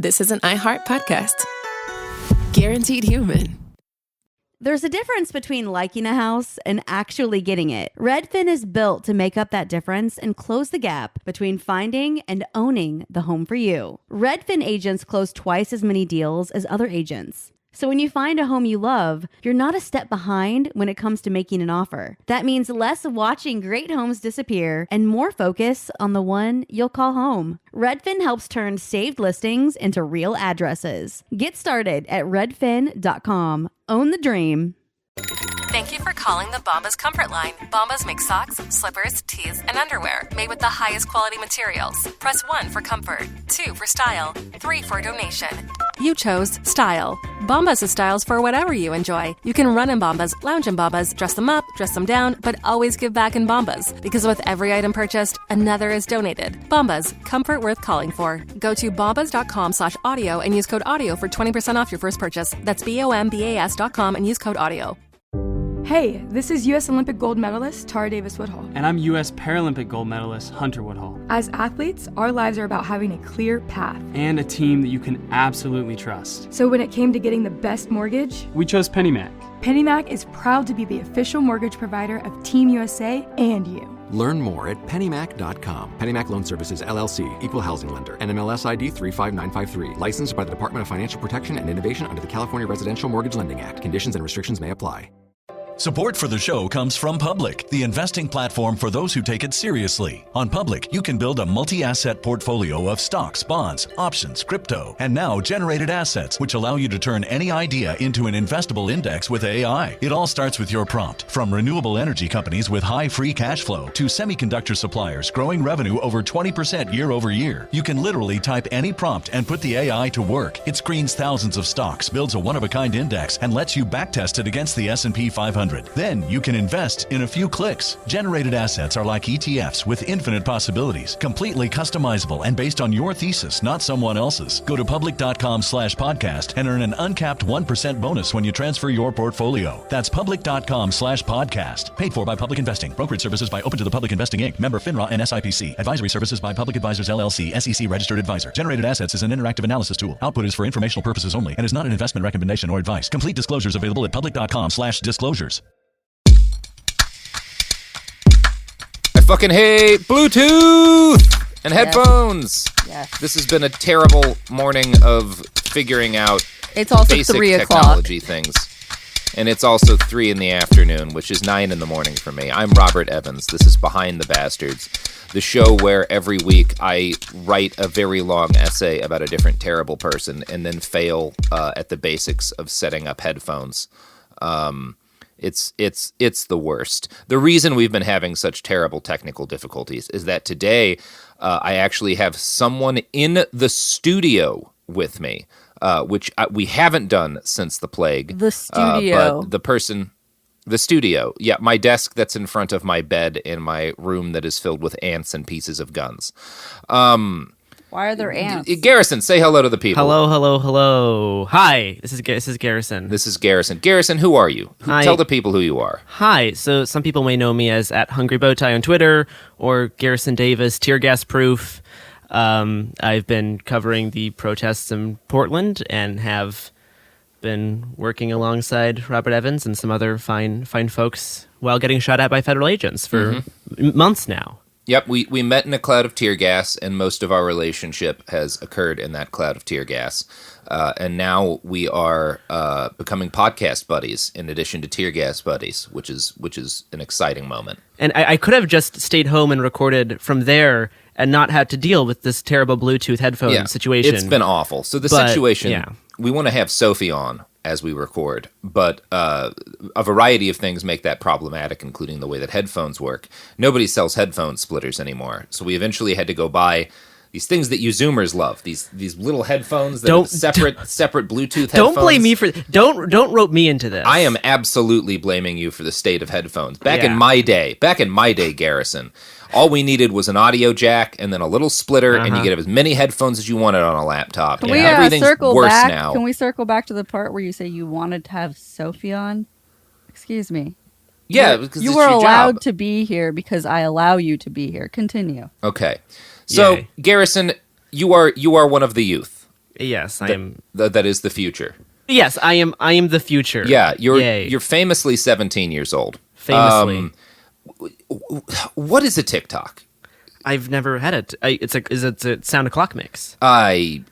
this is an iHeart podcast. Guaranteed human. There's a difference between liking a house and actually getting it. Redfin is built to make up that difference and close the gap between finding and owning the home for you. Redfin agents close twice as many deals as other agents. So when you find a home you love, you're not a step behind when it comes to making an offer. That means less watching great homes disappear and more focus on the one you'll call home. Redfin helps turn saved listings into real addresses. Get started at redfin.com. Own the dream. Thank you for calling the Bombas Comfort Line. Bombas make socks, slippers, tees, and underwear made with the highest quality materials. Press 1 for comfort, 2 for style, 3 for donation. You chose style. Bombas has styles for whatever you enjoy. You can run in Bombas, lounge in Bombas, dress them up, dress them down, but always give back in Bombas. Because with every item purchased, another is donated. Bombas, comfort worth calling for. Go to bombas.com/audio and use code AUDIO for 20% off your first purchase. That's BOMBAS.com and use code AUDIO. Hey, this is U.S. Olympic gold medalist Tara Davis Woodhull. And I'm U.S. Paralympic gold medalist Hunter Woodhull. As athletes, our lives are about having a clear path. And a team that you can absolutely trust. So when it came to getting the best mortgage, we chose PennyMac. PennyMac is proud to be the official mortgage provider of Team USA and you. Learn more at pennymac.com. PennyMac Loan Services, LLC, Equal Housing Lender, NMLS ID 35953. Licensed by the Department of Financial Protection and Innovation under the California Residential Mortgage Lending Act. Conditions and restrictions may apply. Support for the show comes from Public, the investing platform for those who take it seriously. On Public, you can build a multi-asset portfolio of stocks, bonds, options, crypto, and now generated assets, which allow you to turn any idea into an investable index with AI. It all starts with your prompt. From renewable energy companies with high free cash flow to semiconductor suppliers growing revenue over 20% year over year. You can literally type any prompt and put the AI to work. It screens thousands of stocks, builds a one-of-a-kind index, and lets you backtest it against the S&P 500. Then you can invest in a few clicks. Generated assets are like ETFs with infinite possibilities, completely customizable and based on your thesis, not someone else's. Go to public.com/podcast and earn an uncapped 1% bonus when you transfer your portfolio. That's public.com/podcast. Paid for by Public Investing. Brokerage services by Open to the Public Investing Inc. Member FINRA and SIPC. Advisory services by Public Advisors LLC, SEC registered advisor. Generated assets is an interactive analysis tool. Output is for informational purposes only and is not an investment recommendation or advice. Complete disclosures available at public.com/disclosures. I fucking hate Bluetooth and headphones. Yes. This has been a terrible morning of figuring out it's also basic 3 o'clock. Technology things. And it's also 3 in the afternoon, which is 9 in the morning for me. I'm Robert Evans. This is Behind the Bastards, the show where every week I write a very long essay about a different terrible person and then fail at the basics of setting up headphones. It's the worst. The reason we've been having such terrible technical difficulties is that today I actually have someone in the studio with me, which we haven't done since the plague. The studio. But the studio. Yeah, my desk that's in front of my bed in my room that is filled with ants and pieces of guns. Why are there ants? Garrison, say hello to the people. Hello. Hi, this is Garrison. This is Garrison. Garrison, who are you? Hi. Tell the people who you are. Hi, so some people may know me as @HungryBowtie on Twitter or Garrison Davis, Tear Gas Proof. I've been covering the protests in Portland and have been working alongside Robert Evans and some other fine folks while getting shot at by federal agents for months now. Yep, we met in a cloud of tear gas, and most of our relationship has occurred in that cloud of tear gas. And now we are becoming podcast buddies in addition to tear gas buddies, which is an exciting moment. And I could have just stayed home and recorded from there and not had to deal with this terrible Bluetooth headphone situation. It's been awful. So the situation, we want to have Sophie on as we record, but a variety of things make that problematic, including the way that headphones work. Nobody sells headphone splitters anymore, so we eventually had to go buy these things that you Zoomers love, these little headphones that are separate Bluetooth headphones. Don't blame me for don't rope me into this. I am absolutely blaming you for the state of headphones. Back in my day, Garrison, all we needed was an audio jack and then a little splitter, and you could have as many headphones as you wanted on a laptop. Can we everything's circle worse back? now. Can we circle back to the part where you say you wanted to have Sophie on? Excuse me. Yeah, because you it's were your allowed job. to be here because I allow you to be here. Continue. Okay. So, Yay. Garrison, you are one of the youth. Yes, I am. That is the future. Yes, I am. I am the future. Yeah, you're famously 17 years old. Famously. What is a TikTok? I've never had it. Is it a sound o'clock mix? I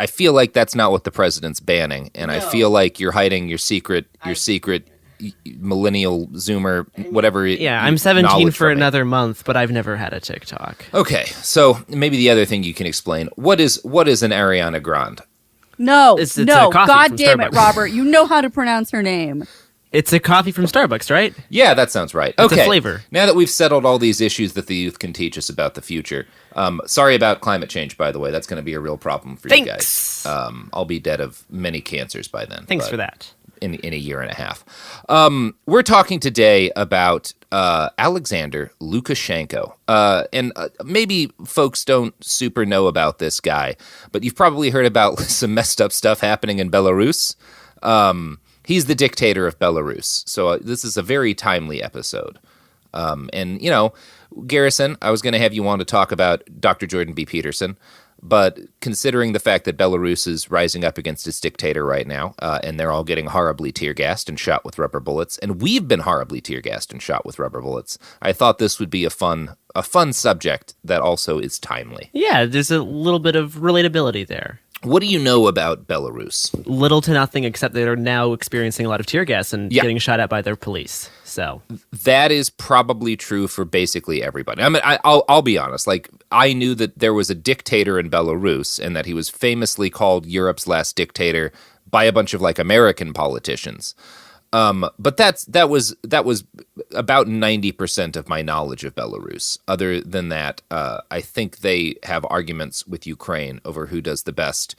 feel like that's not what the president's banning, and I feel like you're hiding your secret millennial Zoomer, whatever. Yeah, I'm 17 for another month, but I've never had a TikTok. Okay, so maybe the other thing you can explain, what is an Ariana Grande? No, It's no, a coffee God from damn it, Starbucks. Robert. You know how to pronounce her name. It's a coffee from Starbucks, right? Yeah, that sounds right. It's Okay. a flavor. Now that we've settled all these issues that the youth can teach us about the future, sorry about climate change, by the way. That's going to be a real problem for you guys. I'll be dead of many cancers by then. Thanks for that. In a year and a half. We're talking today about Alexander Lukashenko. And maybe folks don't super know about this guy, but you've probably heard about some messed up stuff happening in Belarus. He's the dictator of Belarus. So this is a very timely episode. And, Garrison, I was going to have you on to talk about Dr. Jordan B. Peterson. But considering the fact that Belarus is rising up against its dictator right now, and they're all getting horribly tear-gassed and shot with rubber bullets, and we've been horribly tear-gassed and shot with rubber bullets, I thought this would be a fun subject that also is timely. Yeah, there's a little bit of relatability there. What do you know about Belarus? Little to nothing, except they are now experiencing a lot of tear gas and getting shot at by their police. So that is probably true for basically everybody. I mean, I'll be honest. Like, I knew that there was a dictator in Belarus and that he was famously called Europe's last dictator by a bunch of American politicians. But that was about 90% of my knowledge of Belarus. Other than that, I think they have arguments with Ukraine over who does the best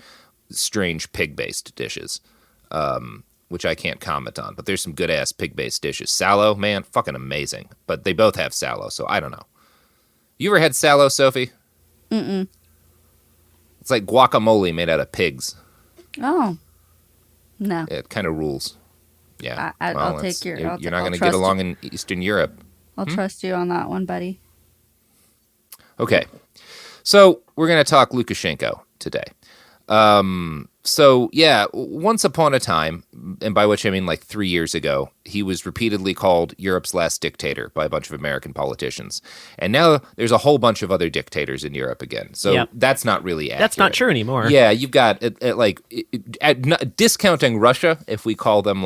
strange pig-based dishes, which I can't comment on. But there's some good-ass pig-based dishes. Sallow, man, fucking amazing. But they both have sallow, so I don't know. You ever had sallow, Sophie? Mm-mm. It's like guacamole made out of pigs. Oh. No. It kind of rules. Yeah, I'll take your. You're not going to get along in Eastern Europe. I'll trust you on that one, buddy. Okay, so we're going to talk Lukashenko today. Once upon a time, and by which I mean 3 years ago, he was repeatedly called Europe's last dictator by a bunch of American politicians. And now there's a whole bunch of other dictators in Europe again. So that's not really accurate. That's not true anymore. Yeah, you've got, discounting Russia, if we call them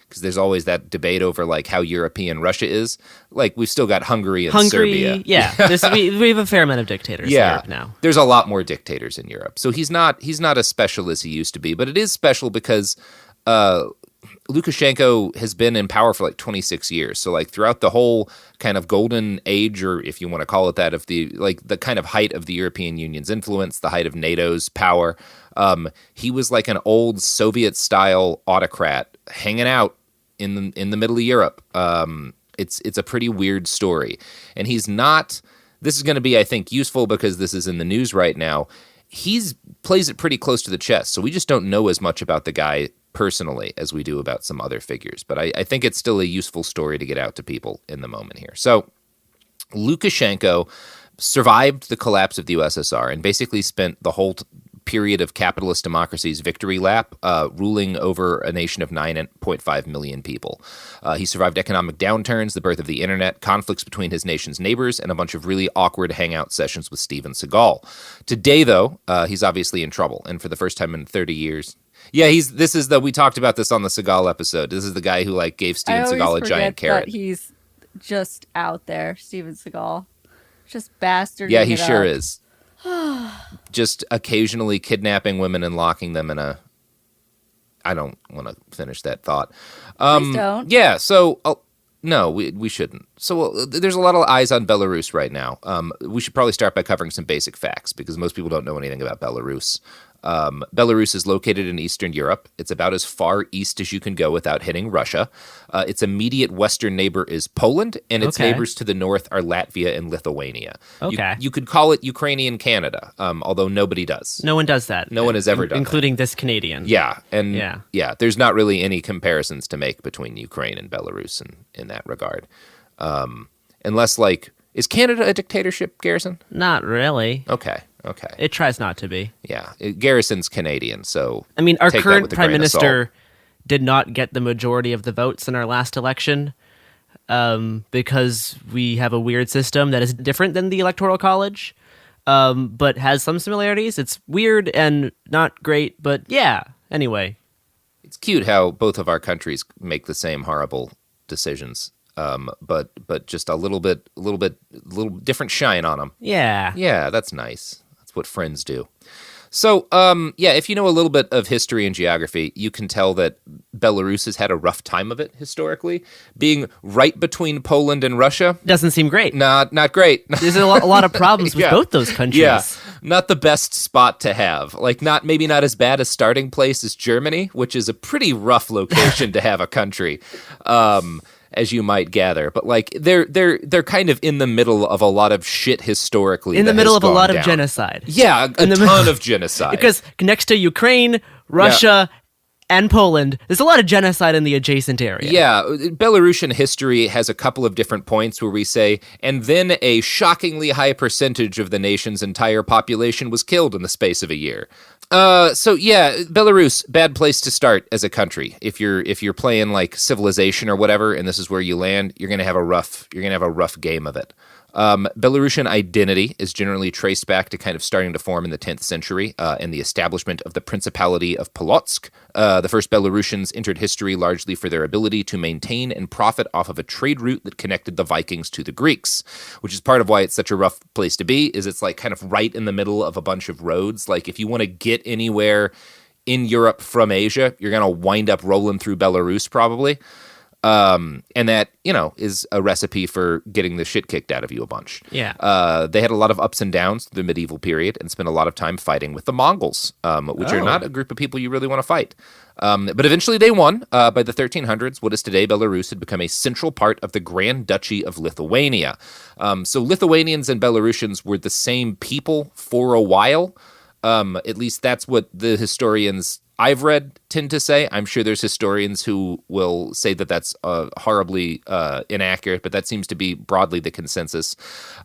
because there's always that debate over how European Russia is. We've still got Hungary and Serbia. Yeah, we have a fair amount of dictators in Europe now. There's a lot more dictators in Europe. So he's not as special as he used to be, but it is special because Lukashenko has been in power for 26 years. So throughout the whole kind of golden age, or if you want to call it that, of the the kind of height of the European Union's influence, the height of NATO's power, he was like an old Soviet-style autocrat hanging out in the middle of Europe. It's a pretty weird story. And he's not – this is going to be, I think, useful because this is in the news right now. He's plays it pretty close to the chest, so we just don't know as much about the guy personally as we do about some other figures. But I think it's still a useful story to get out to people in the moment here. So Lukashenko survived the collapse of the USSR and basically spent the whole period of capitalist democracy's victory lap, ruling over a nation of 9.5 million people. He survived economic downturns, the birth of the internet, conflicts between his nation's neighbors, and a bunch of really awkward hangout sessions with Steven Seagal. Today, though, he's obviously in trouble, and for the first time in 30 years... Yeah, we talked about this on the Seagal episode. This is the guy who gave Steven Seagal a giant carrot. That he's just out there, Steven Seagal. Just bastarding Yeah, he it sure up. is. Just occasionally kidnapping women and locking them in a... I don't want to finish that thought. Please don't. Yeah, so... no, we shouldn't. So there's a lot of eyes on Belarus right now. We should probably start by covering some basic facts because most people don't know anything about Belarus. Belarus is located in Eastern Europe. It's about as far east as you can go without hitting Russia. Its immediate western neighbor is Poland, and its neighbors to the north are Latvia and Lithuania. Okay. You could call it Ukrainian Canada, although nobody does. No one does that. No one has ever done including this Canadian. Yeah, and there's not really any comparisons to make between Ukraine and Belarus in that regard. Unless Is Canada a dictatorship, Garrison? Not really. Okay. It tries not to be. Yeah, Garrison's Canadian, so I mean, our current prime minister did not get the majority of the votes in our last election because we have a weird system that is different than the Electoral College, but has some similarities. It's weird and not great, but yeah, anyway. It's cute how both of our countries make the same horrible decisions, but just a little different shine on them. Yeah, that's nice. That's what friends do. So, if you know a little bit of history and geography, you can tell that Belarus has had a rough time of it historically, being right between Poland and Russia. Doesn't seem great. Not great. There's a lot of problems with both those countries. Yeah, not the best spot to have. Like, maybe not as bad a starting place as Germany, which is a pretty rough location to have a country. As you might gather, but like they're kind of in the middle of a lot of shit historically. In the middle of a lot of genocide. Yeah, a ton of genocide. Because next to Ukraine, Russia, and Poland, there's a lot of genocide in the adjacent area. Yeah, Belarusian history has a couple of different points where we say, and then a shockingly high percentage of the nation's entire population was killed in the space of a year. Belarus, bad place to start as a country. If you're playing like Civilization or whatever, and this is where you land, you're gonna have a rough game of it. Belarusian identity is generally traced back to kind of starting to form in the 10th century and the establishment of the Principality of Polotsk. The first Belarusians entered history largely for their ability to maintain and profit off of a trade route that connected the Vikings to the Greeks, which is part of why it's such a rough place to be, is it's like kind of right in the middle of a bunch of roads. Like if you want to get anywhere in Europe from Asia, you're going to wind up rolling through Belarus probably. And that, is a recipe for getting the shit kicked out of you a bunch. Yeah. They had a lot of ups and downs through the medieval period and spent a lot of time fighting with the Mongols, which are not a group of people you really want to fight. But eventually they won. By the 1300s, what is today Belarus had become a central part of the Grand Duchy of Lithuania. So Lithuanians and Belarusians were the same people for a while. At least that's what the historians I've read tend to say. I'm sure there's historians who will say that that's horribly inaccurate, but that seems to be broadly the consensus.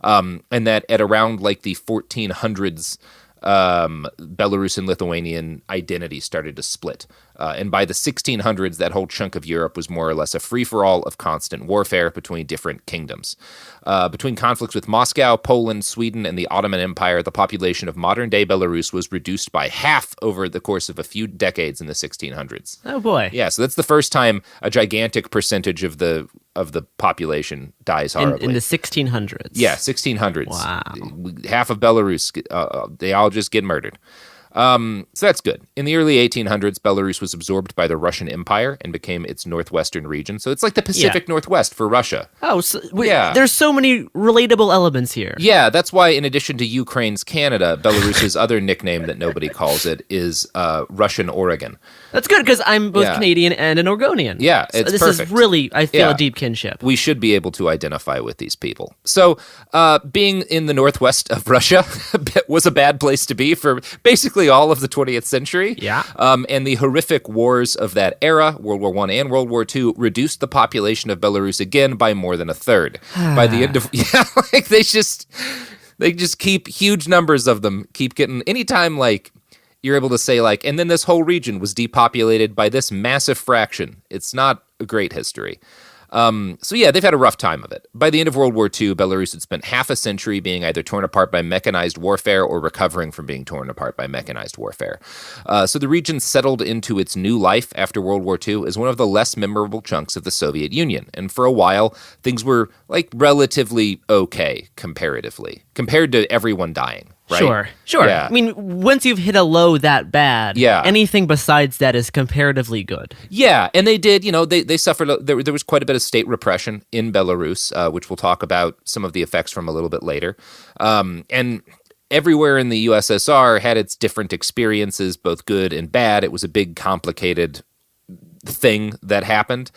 And that at around like the 1400s, Belarus and Lithuanian identity started to split. And by the 1600s, that whole chunk of Europe was more or less a free-for-all of constant warfare between different kingdoms. Between conflicts with Moscow, Poland, Sweden, and the Ottoman Empire, the population of modern-day Belarus was reduced by half over the course of a few decades in the 1600s. Oh, boy. Yeah, so that's the first time a gigantic percentage of the population dies horribly. In the 1600s? Yeah, 1600s. Wow. Half of Belarus, they all just get murdered. So that's good. In the early 1800s, Belarus was absorbed by the Russian Empire and became its northwestern region. So it's like the Pacific Northwest for Russia. Oh, there's so many relatable elements here. Yeah, that's why in addition to Ukraine's Canada, Belarus's other nickname that nobody calls it is Russian Oregon. That's good because I'm both Canadian and an Oregonian. Yeah, it's this perfect. Is really, I feel a deep kinship. We should be able to identify with these people. So being in the northwest of Russia was a bad place to be for basically all of the 20th century. Yeah. And the horrific wars of that era, World War I and World War II, reduced the population of Belarus again by more than a third. By the end of they just keep huge numbers of them, keep getting anytime like you're able to say like, and then this whole region was depopulated by this massive fraction. It's not a great history. They've had a rough time of it. By the end of World War II, Belarus had spent half a century being either torn apart by mechanized warfare or recovering from being torn apart by mechanized warfare. So the region settled into its new life after World War II as one of the less memorable chunks of the Soviet Union. And for a while, things were like relatively okay comparatively, compared to everyone dying. Right? Sure. Yeah. I mean, once you've hit a low that bad, anything besides that is comparatively good. Yeah, and they did, they suffered, there was quite a bit of state repression in Belarus, which we'll talk about some of the effects from a little bit later. And everywhere in the USSR had its different experiences, both good and bad. It was a big, complicated thing that happened.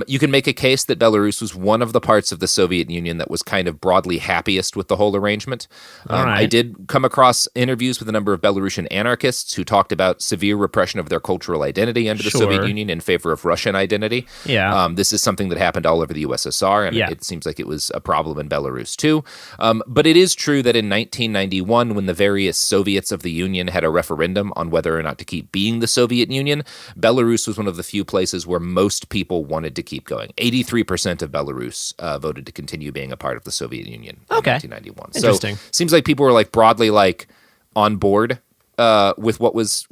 You can make a case that Belarus was one of the parts of the Soviet Union that was kind of broadly happiest with the whole arrangement. I did come across interviews with a number of Belarusian anarchists who talked about severe repression of their cultural identity under the Soviet Union in favor of Russian identity. Yeah. This is something that happened all over the USSR, and it seems like it was a problem in Belarus too. But it is true that in 1991, when the various Soviets of the Union had a referendum on whether or not to keep being the Soviet Union, Belarus was one of the few places where most people wanted to keep going. 83% of Belarus voted to continue being a part of the Soviet Union in 1991. Interesting. So seems like people were like broadly like on board with what was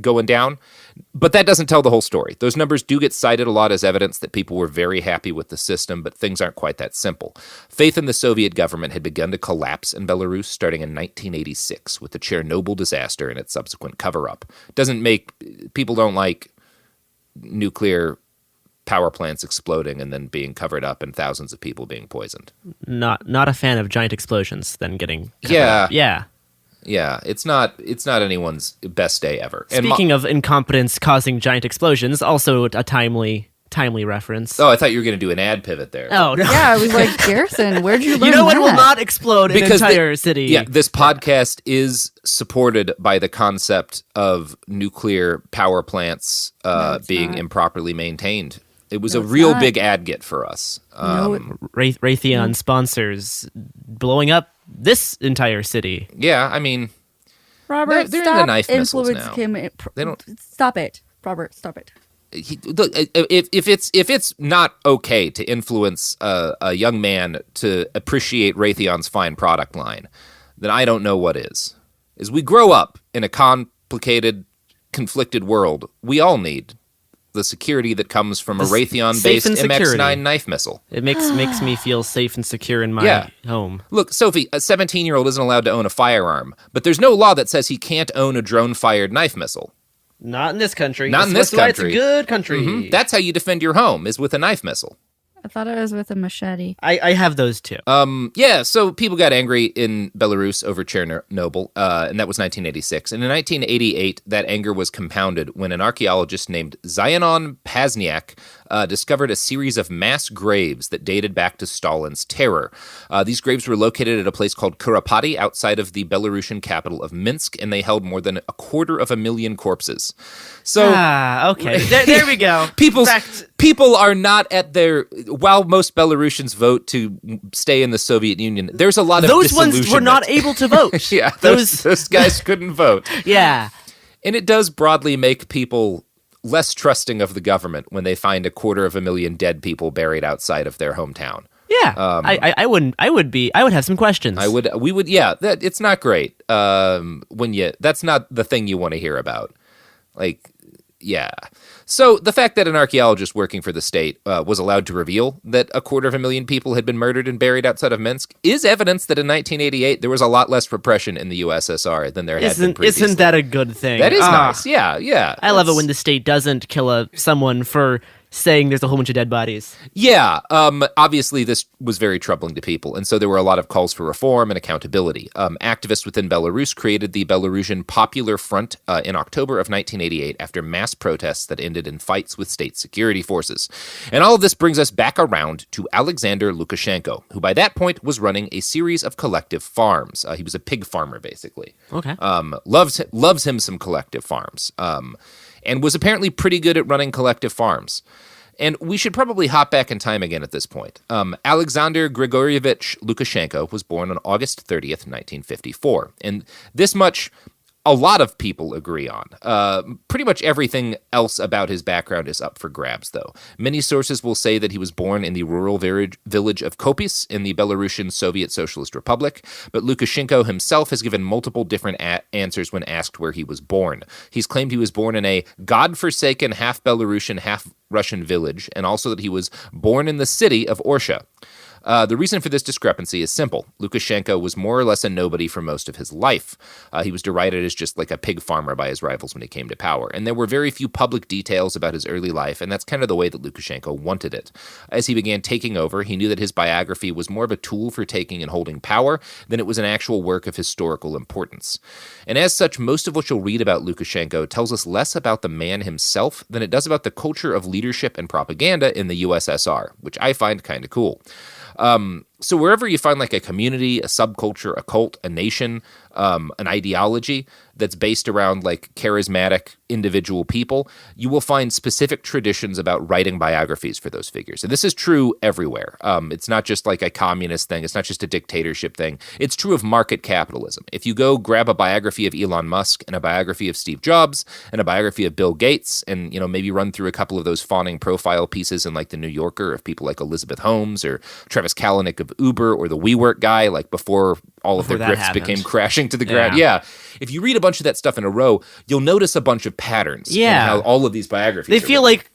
going down. But that doesn't tell the whole story. Those numbers do get cited a lot as evidence that people were very happy with the system, but things aren't quite that simple. Faith in the Soviet government had begun to collapse in Belarus starting in 1986 with the Chernobyl disaster and its subsequent cover-up. People don't like nuclear power plants exploding and then being covered up and thousands of people being poisoned. Not a fan of giant explosions then getting covered up. Yeah, it's not anyone's best day ever. Speaking of incompetence causing giant explosions, also a timely reference. Oh, I thought you were going to do an ad pivot there. Oh, no. Yeah, I was like, Garrison, where'd you learn You know what that? will not explode an entire city? Yeah, this podcast is supported by the concept of nuclear power plants being improperly maintained. It was a real big ad get for us. Raytheon sponsors blowing up this entire city. Yeah, I mean, Robert, they're stop in the knife missiles now. They don't stop it, Robert. Stop it. If it's not okay to influence a young man to appreciate Raytheon's fine product line, then I don't know what is. As we grow up in a complicated, conflicted world, we all need the security that comes from a Raytheon-based MX-9 knife missile. It makes me feel safe and secure in my home. Look, Sophie, a 17-year-old isn't allowed to own a firearm, but there's no law that says he can't own a drone-fired knife missile. Not in this country. Not in this country. It's a good country. Mm-hmm. That's how you defend your home, is with a knife missile. I thought it was with a machete. I have those too. So people got angry in Belarus over Chernobyl, and that was 1986. And in 1988, that anger was compounded when an archaeologist named Zyanon Pazniak discovered a series of mass graves that dated back to Stalin's terror. These graves were located at a place called Kuropatty outside of the Belarusian capital of Minsk, and they held more than 250,000 corpses. So, okay. There we go. People are not at their... While most Belarusians vote to stay in the Soviet Union, there's a lot of those ones were not able to vote. Yeah, those guys couldn't vote. Yeah. And it does broadly make people less trusting of the government when they find 250,000 dead people buried outside of their hometown. Yeah, I would have some questions. It's not great. That's not the thing you want to hear about. So the fact that an archaeologist working for the state was allowed to reveal that 250,000 people had been murdered and buried outside of Minsk is evidence that in 1988 there was a lot less repression in the USSR than there had been previously. Isn't that a good thing? That is nice. Yeah. I love it when the state doesn't kill someone for saying there's a whole bunch of dead bodies. Yeah. Obviously, this was very troubling to people, and so there were a lot of calls for reform and accountability. Activists within Belarus created the Belarusian Popular Front in October of 1988 after mass protests that ended in fights with state security forces. And all of this brings us back around to Alexander Lukashenko, who by that point was running a series of collective farms. He was a pig farmer, basically. Okay. Loves him some collective farms. And was apparently pretty good at running collective farms. And we should probably hop back in time again at this point. Alexander Grigoryevich Lukashenko was born on August 30th, 1954. And this much a lot of people agree on. Pretty much everything else about his background is up for grabs, though. Many sources will say that he was born in the rural village of Kopis in the Belarusian Soviet Socialist Republic, but Lukashenko himself has given multiple different answers when asked where he was born. He's claimed he was born in a godforsaken half-Belarusian, half-Russian village, and also that he was born in the city of Orsha. The reason for this discrepancy is simple. Lukashenko was more or less a nobody for most of his life. He was derided as just like a pig farmer by his rivals when he came to power. And there were very few public details about his early life, and that's kind of the way that Lukashenko wanted it. As he began taking over, he knew that his biography was more of a tool for taking and holding power than it was an actual work of historical importance. And as such, most of what you'll read about Lukashenko tells us less about the man himself than it does about the culture of leadership and propaganda in the USSR, which I find kind of cool. So wherever you find like a community, a subculture, a cult, a nation, an ideology that's based around like charismatic individual people, you will find specific traditions about writing biographies for those figures. And this is true everywhere. It's not just like a communist thing. It's not just a dictatorship thing. It's true of market capitalism. If you go grab a biography of Elon Musk and a biography of Steve Jobs and a biography of Bill Gates and, you know, maybe run through a couple of those fawning profile pieces in like the New Yorker of people like Elizabeth Holmes or Travis Kalanick of Uber or the WeWork guy, like before all of their grifts became crashing to the ground. Yeah. If you read a bunch of that stuff in a row, you'll notice a bunch of patterns in how all of these biographies they feel like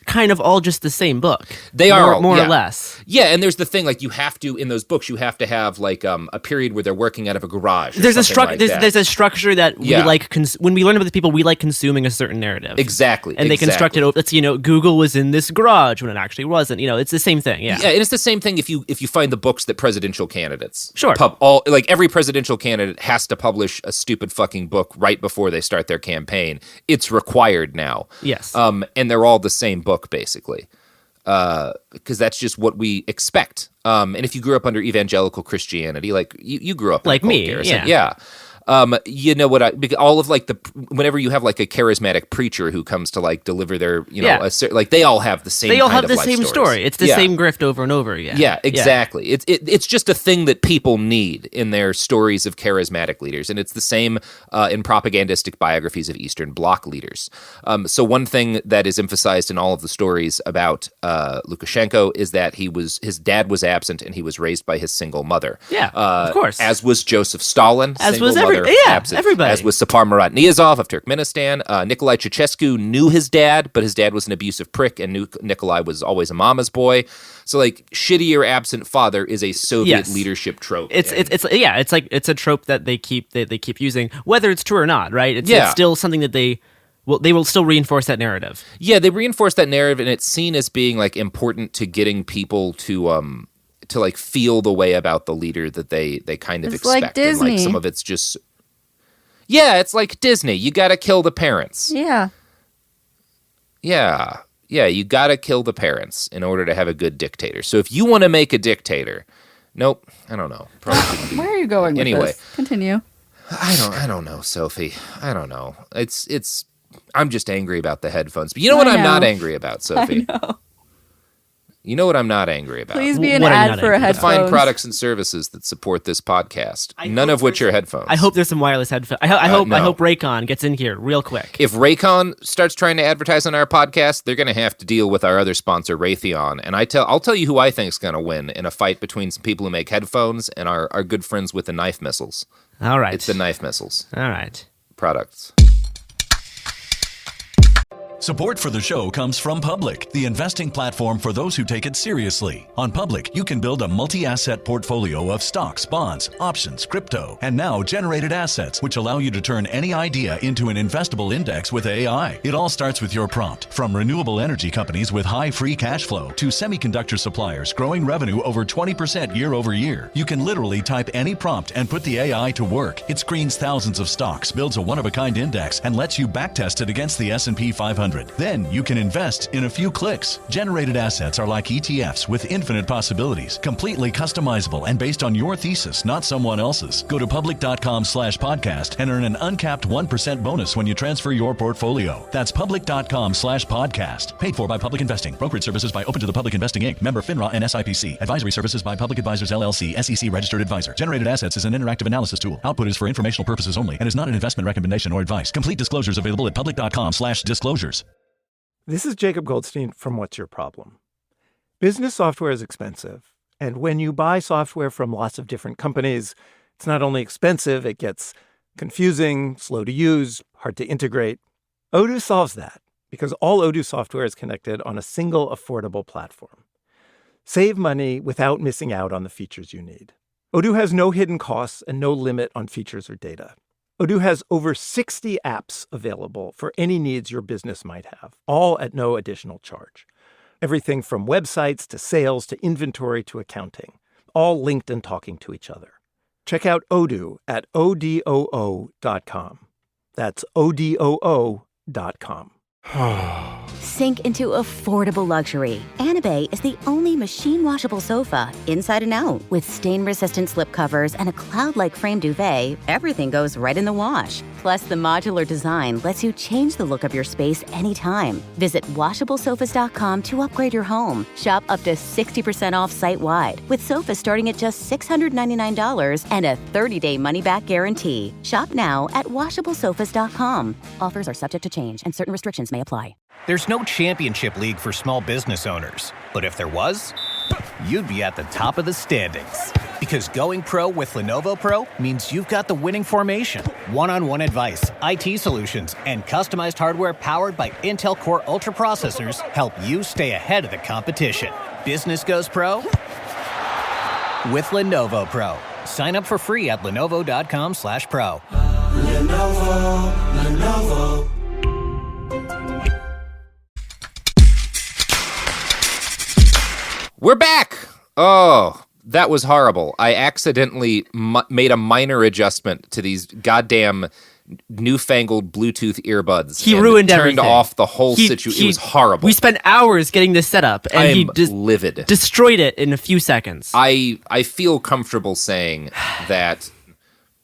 kind of all just the same book. They are more or less. Yeah, and there's the thing, like you have to, in those books, you have to have like a period where they're working out of a garage. There's a structure. There's a structure that we like. When we learn about the people, we like consuming a certain narrative. Exactly. And they construct it. Let's Google was in this garage when it actually wasn't. It's the same thing. Yeah. Yeah, and it's the same thing if you find the books that presidential candidates sure like every presidential candidate has to publish a stupid fucking book right before they start their campaign. It's required now. Yes. And they're all the same book basically. Because that's just what we expect. And if you grew up under evangelical Christianity, like you grew up like me, Garrison, yeah. You know what? All of like whenever you have like a charismatic preacher who comes to like deliver their, like they all have the same. They all kind have of the life same stories. story. It's the same grift over and over again. Yeah, exactly. Yeah. It's just a thing that people need in their stories of charismatic leaders, and it's the same in propagandistic biographies of Eastern Bloc leaders. So one thing that is emphasized in all of the stories about Lukashenko is that his dad was absent and he was raised by his single mother. Yeah, of course. As was Joseph Stalin. As was everybody. As was Sapar Murat Niyazov of Turkmenistan. Nikolai Ceausescu knew his dad, but his dad was an abusive prick, and Nikolai was always a mama's boy. So, like, shitty or absent father is a Soviet leadership trope. It's a trope that they keep using, whether it's true or not, right? It's still something that they will still reinforce that narrative. Yeah, they reinforce that narrative, and it's seen as being like important to getting people to like feel the way about the leader that they kind of expect. Like Disney. And, like, some of it's just. Yeah, it's like Disney. You got to kill the parents. Yeah. Yeah, you got to kill the parents in order to have a good dictator. So if you want to make a dictator, nope, I don't know. Probably shouldn't be. Where are you going with this? Continue. I don't know, Sophie. I don't know. It's I'm just angry about the headphones. But you know what I'm not angry about, Sophie? I know. You know what I'm not angry about? Please be an ad for a headphones. Find products and services that support this podcast. None of which are headphones. I hope there's some wireless headphones. I hope Raycon gets in here real quick. If Raycon starts trying to advertise on our podcast, they're going to have to deal with our other sponsor, Raytheon. And I'll tell you who I think is going to win in a fight between some people who make headphones and our good friends with the knife missiles. All right. It's the knife missiles. All right. Products. Support for the show comes from Public, the investing platform for those who take it seriously. On Public, you can build a multi-asset portfolio of stocks, bonds, options, crypto, and now generated assets, which allow you to turn any idea into an investable index with AI. It all starts with your prompt. From renewable energy companies with high free cash flow to semiconductor suppliers growing revenue over 20% year over year. You can literally type any prompt and put the AI to work. It screens thousands of stocks, builds a one-of-a-kind index, and lets you backtest it against the S&P 500. Then you can invest in a few clicks. Generated assets are like ETFs with infinite possibilities, completely customizable and based on your thesis, not someone else's. Go to public.com/podcast and earn an uncapped 1% bonus when you transfer your portfolio. That's public.com/podcast. Paid for by Public Investing. Brokerage services by Open to the Public Investing Inc. Member FINRA and SIPC. Advisory services by Public Advisors LLC, SEC registered advisor. Generated assets is an interactive analysis tool. Output is for informational purposes only and is not an investment recommendation or advice. Complete disclosures available at public.com/disclosures. This is Jacob Goldstein from What's Your Problem? Business software is expensive, and when you buy software from lots of different companies, it's not only expensive, it gets confusing, slow to use, hard to integrate. Odoo solves that because all Odoo software is connected on a single affordable platform. Save money without missing out on the features you need. Odoo has no hidden costs and no limit on features or data. Odoo has over 60 apps available for any needs your business might have, all at no additional charge. Everything from websites to sales to inventory to accounting, all linked and talking to each other. Check out Odoo at odoo.com. That's odoo.com. Sink into affordable luxury. Anabay is the only machine-washable sofa, inside and out. With stain-resistant slip covers and a cloud-like frame duvet, everything goes right in the wash. Plus, the modular design lets you change the look of your space anytime. Visit WashableSofas.com to upgrade your home. Shop up to 60% off site-wide, with sofas starting at just $699 and a 30-day money-back guarantee. Shop now at WashableSofas.com. Offers are subject to change, and certain restrictions may apply. There's no championship league for small business owners, but if there was, you'd be at the top of the standings. Because going pro with Lenovo Pro means you've got the winning formation, one-on-one advice, IT solutions, and customized hardware powered by Intel Core Ultra processors help you stay ahead of the competition. Business goes pro with Lenovo Pro. Sign up for free at lenovo.com/pro. Lenovo. We're back! Oh, that was horrible. I accidentally made a minor adjustment to these goddamn newfangled Bluetooth earbuds. He ruined turned everything. Off the whole situation. It was horrible. We spent hours getting this set up, and he just livid. Destroyed it in a few seconds. I feel comfortable saying that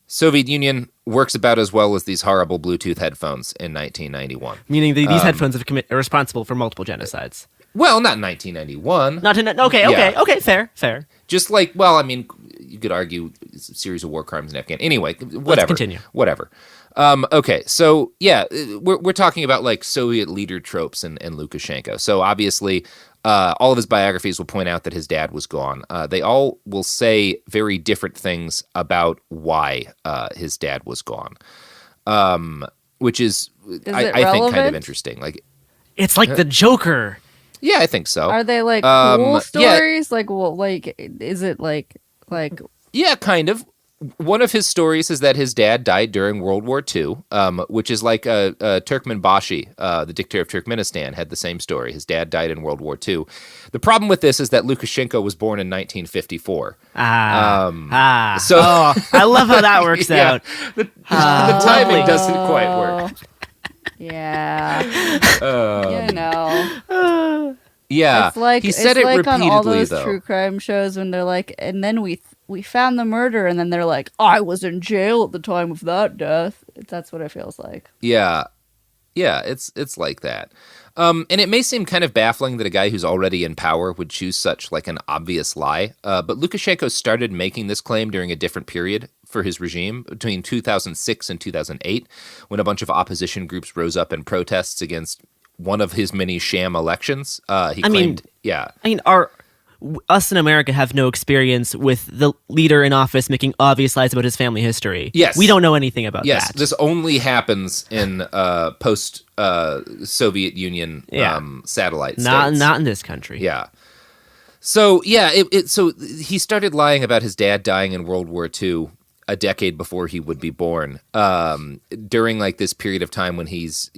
Soviet Union works about as well as these horrible Bluetooth headphones in 1991. Meaning these headphones are responsible for multiple genocides. Well, not in 1991. Okay, fair. Just like, well, I mean, you could argue it's a series of war crimes in Afghanistan. Anyway, whatever. Let's continue. Whatever. Okay, so yeah, we're talking about like Soviet leader tropes and Lukashenko. So obviously, all of his biographies will point out that his dad was gone. They all will say very different things about why his dad was gone, which is I think kind of interesting. Like, it's like the Joker. Yeah, I think so. Are they like cool stories? Yeah. Like, well, like, is it like? Yeah, kind of. One of his stories is that his dad died during World War II, which is like Turkmenbashi, the dictator of Turkmenistan, had the same story. His dad died in World War II. The problem with this is that Lukashenko was born in 1954. So I love how that works out. The timing doesn't quite work. Yeah. You know. Yeah. It's like, he said it's it like repeatedly, on all those though. true crime shows when they're like, and then we found the murder, and then they're like, I was in jail at the time of that death. That's what it feels like. Yeah. Yeah, it's like that. And it may seem kind of baffling that a guy who's already in power would choose such like an obvious lie. But Lukashenko started making this claim during a different period for his regime, between 2006 and 2008, when a bunch of opposition groups rose up in protests against one of his many sham elections. Us in America have no experience with the leader in office making obvious lies about his family history. Yes. We don't know anything about that. Yes, this only happens in post-Soviet Union satellite states. Not in this country. Yeah. So, yeah, so he started lying about his dad dying in World War II a decade before he would be born, during like this period of time when he's,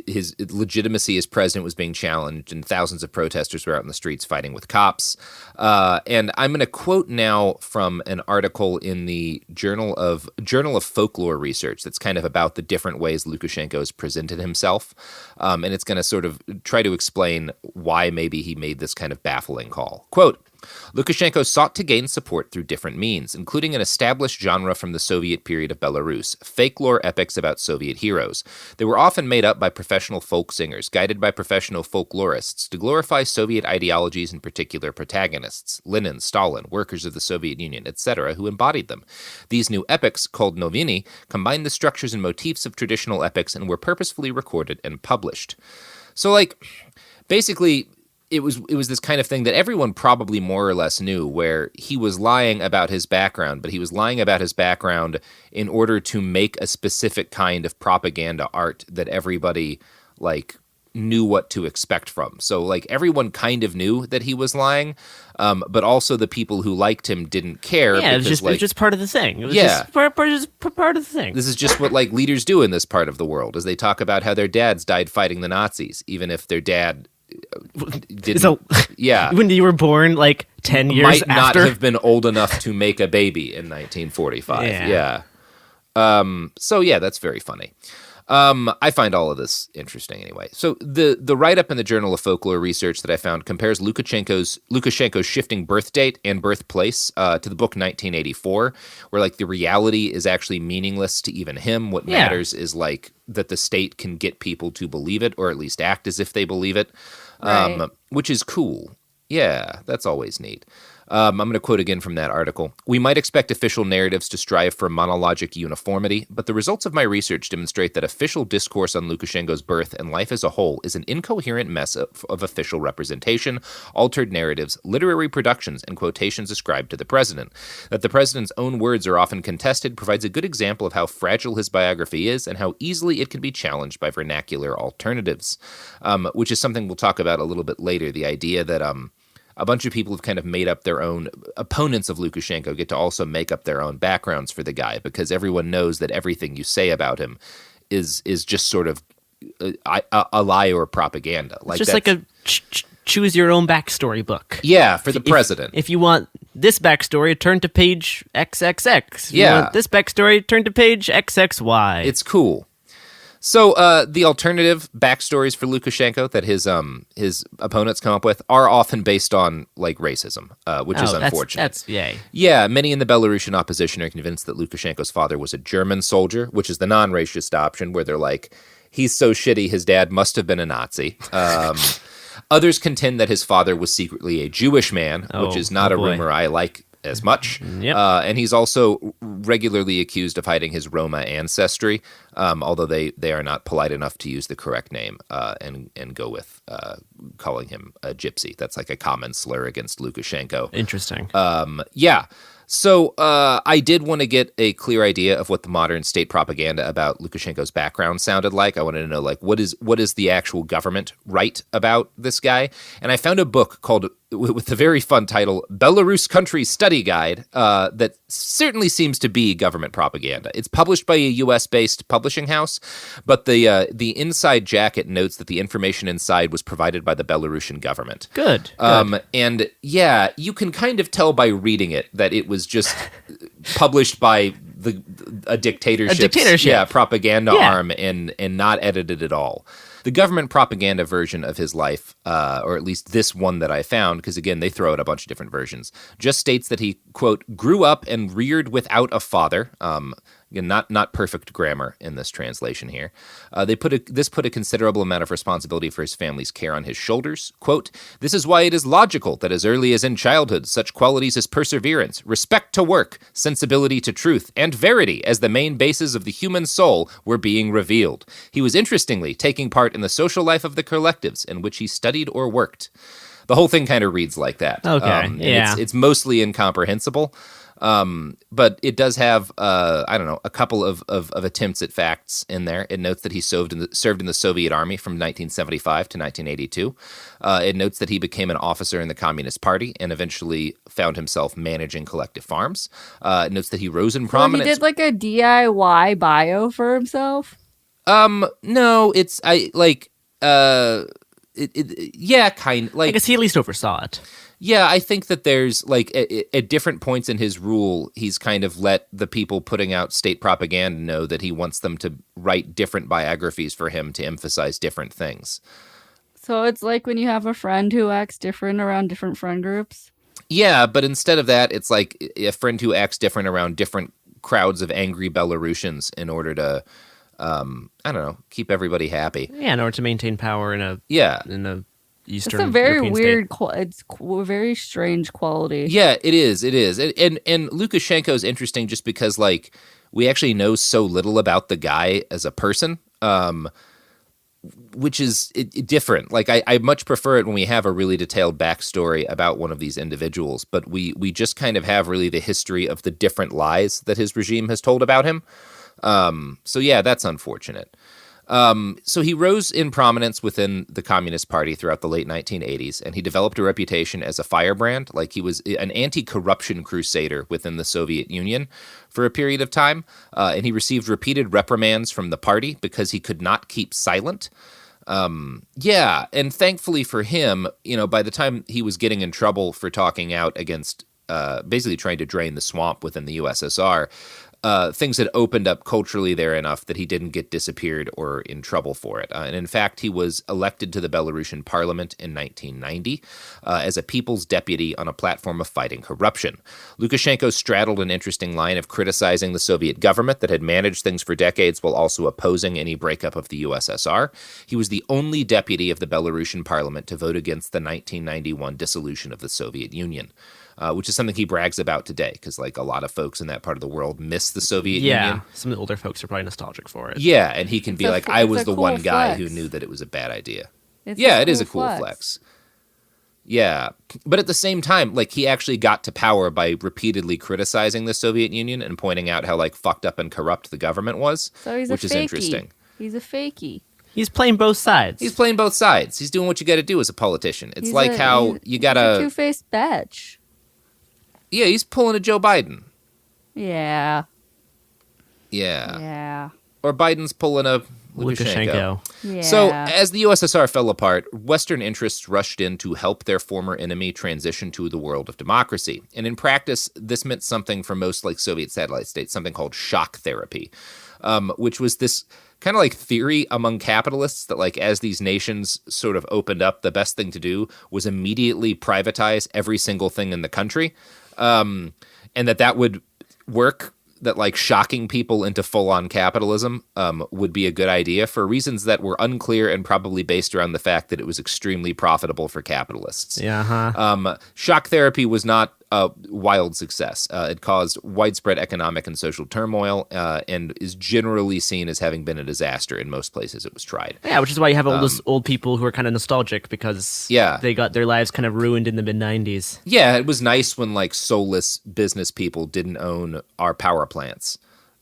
his legitimacy as president was being challenged and thousands of protesters were out in the streets fighting with cops. And I'm going to quote now from an article in the Journal of Folklore Research that's kind of about the different ways Lukashenko has presented himself. And it's going to sort of try to explain why maybe he made this kind of baffling call. Quote, Lukashenko sought to gain support through different means, including an established genre from the Soviet period of Belarus, folklore epics about Soviet heroes. They were often made up by professional folk singers, guided by professional folklorists to glorify Soviet ideologies and particular protagonists, Lenin, Stalin, workers of the Soviet Union, etc., who embodied them. These new epics, called novini, combined the structures and motifs of traditional epics and were purposefully recorded and published. So, like, basically, it was this kind of thing that everyone probably more or less knew, where he was lying about his background, but he was lying about his background in order to make a specific kind of propaganda art that everybody, like, knew what to expect from. So like everyone kind of knew that he was lying, but also the people who liked him didn't care. Yeah, because, it was just part of the thing. It was just part of the thing. This is just what like leaders do in this part of the world, is they talk about how their dads died fighting the Nazis, even if their dad didn't. So, yeah, when you were born, like 10 years might after, not have been old enough to make a baby in 1945. Yeah. So yeah, that's very funny. I find all of this interesting anyway. So the write-up in the Journal of Folklore Research that I found compares Lukashenko's shifting birth date and birthplace to the book 1984, where like the reality is actually meaningless to even him. What matters is like that the state can get people to believe it, or at least act as if they believe it, which is cool. Yeah, that's always neat. I'm going to quote again from that article. "We might expect official narratives to strive for monologic uniformity, but the results of my research demonstrate that official discourse on Lukashenko's birth and life as a whole is an incoherent mess of official representation, altered narratives, literary productions, and quotations ascribed to the president. That the president's own words are often contested provides a good example of how fragile his biography is and how easily it can be challenged by vernacular alternatives," which is something we'll talk about a little bit later, the idea that a bunch of people have kind of made up their own opponents of Lukashenko get to also make up their own backgrounds for the guy, because everyone knows that everything you say about him is just sort of a lie or propaganda. It's just like a choose your own backstory book. Yeah, for the president. If you want this backstory, turn to page XXX. If you want this backstory, turn to page XXY. It's cool. So the alternative backstories for Lukashenko that his opponents come up with are often based on like racism, which is unfortunate. That's yay. Yeah, many in the Belarusian opposition are convinced that Lukashenko's father was a German soldier, which is the non-racist option, where they're like, he's so shitty, his dad must have been a Nazi. Others contend that his father was secretly a Jewish man, which is not a rumor I like as much. Yep. And he's also regularly accused of hiding his Roma ancestry, although they are not polite enough to use the correct name and go with calling him a gypsy. That's like a common slur against Lukashenko. Interesting. Yeah. So I did want to get a clear idea of what the modern state propaganda about Lukashenko's background sounded like. I wanted to know, like, what is the actual government write about this guy? And I found a book called, with the very fun title, Belarus Country Study Guide, that certainly seems to be government propaganda. It's published by a U.S.-based publishing house, but the inside jacket notes that the information inside was provided by the Belarusian government. Good. And yeah, you can kind of tell by reading it that it was just published by a dictatorship. Propaganda arm and not edited at all. The government propaganda version of his life, or at least this one that I found, because again, they throw out a bunch of different versions, just states that he, quote, grew up and reared without a father. Again, not perfect grammar in this translation here. This put a considerable amount of responsibility for his family's care on his shoulders. Quote, "This is why it is logical that as early as in childhood, such qualities as perseverance, respect to work, sensibility to truth, and verity as the main bases of the human soul were being revealed. He was interestingly taking part in the social life of the collectives in which he studied or worked." The whole thing kind of reads like that. Okay, It's mostly incomprehensible. But it does have, a couple of attempts at facts in there. It notes that he served in the Soviet Army from 1975 to 1982. It notes that he became an officer in the Communist Party and eventually found himself managing collective farms. It notes that he rose in prominence. He did like a DIY bio for himself? No, it's, kind like. I guess he at least oversaw it. Yeah, I think that there's, like, at different points in his rule, he's kind of let the people putting out state propaganda know that he wants them to write different biographies for him to emphasize different things. So it's like when you have a friend who acts different around different friend groups? Yeah, but instead of that, it's like a friend who acts different around different crowds of angry Belarusians in order to, keep everybody happy. Yeah, in order to maintain power in a Eastern. It's a very European weird, state. it's a very strange quality. Yeah, it is. And Lukashenko's interesting just because, like, we actually know so little about the guy as a person, which is different. Like, I much prefer it when we have a really detailed backstory about one of these individuals, but we just kind of have really the history of the different lies that his regime has told about him. So yeah, that's unfortunate. So he rose in prominence within the Communist Party throughout the late 1980s, and he developed a reputation as a firebrand, like he was an anti-corruption crusader within the Soviet Union for a period of time, and he received repeated reprimands from the party because he could not keep silent. And thankfully for him, by the time he was getting in trouble for talking out against basically trying to drain the swamp within the USSR, things had opened up culturally there enough that he didn't get disappeared or in trouble for it. And in fact, he was elected to the Belarusian parliament in 1990 as a people's deputy on a platform of fighting corruption. Lukashenko straddled an interesting line of criticizing the Soviet government that had managed things for decades while also opposing any breakup of the USSR. He was the only deputy of the Belarusian parliament to vote against the 1991 dissolution of the Soviet Union. Which is something he brags about today, because a lot of folks in that part of the world miss the Soviet Union. Yeah, some of the older folks are probably nostalgic for it. Yeah, and he can be I was the one guy who knew that it was a bad idea. It is a cool flex. Yeah, but at the same time, he actually got to power by repeatedly criticizing the Soviet Union and pointing out how fucked up and corrupt the government was, so he's which a is fakey. Interesting. He's a fakey. He's playing both sides. He's playing both sides. He's doing what you got to do as a politician. It's how you got to... He's a two-faced bitch. Yeah, he's pulling a Joe Biden. Yeah. Or Biden's pulling a Lukashenko. Yeah. So as the USSR fell apart, Western interests rushed in to help their former enemy transition to the world of democracy. And in practice, this meant something for most Soviet satellite states, something called shock therapy, which was this kind of theory among capitalists that as these nations sort of opened up, the best thing to do was immediately privatize every single thing in the country. And that would work, that shocking people into full-on capitalism would be a good idea for reasons that were unclear and probably based around the fact that it was extremely profitable for capitalists. Yeah. Shock therapy was not a wild success. It caused widespread economic and social turmoil and is generally seen as having been a disaster in most places it was tried. Yeah, which is why you have all those old people who are kind of nostalgic because they got their lives kind of ruined in the mid-90s. Yeah, it was nice when soulless business people didn't own our power plants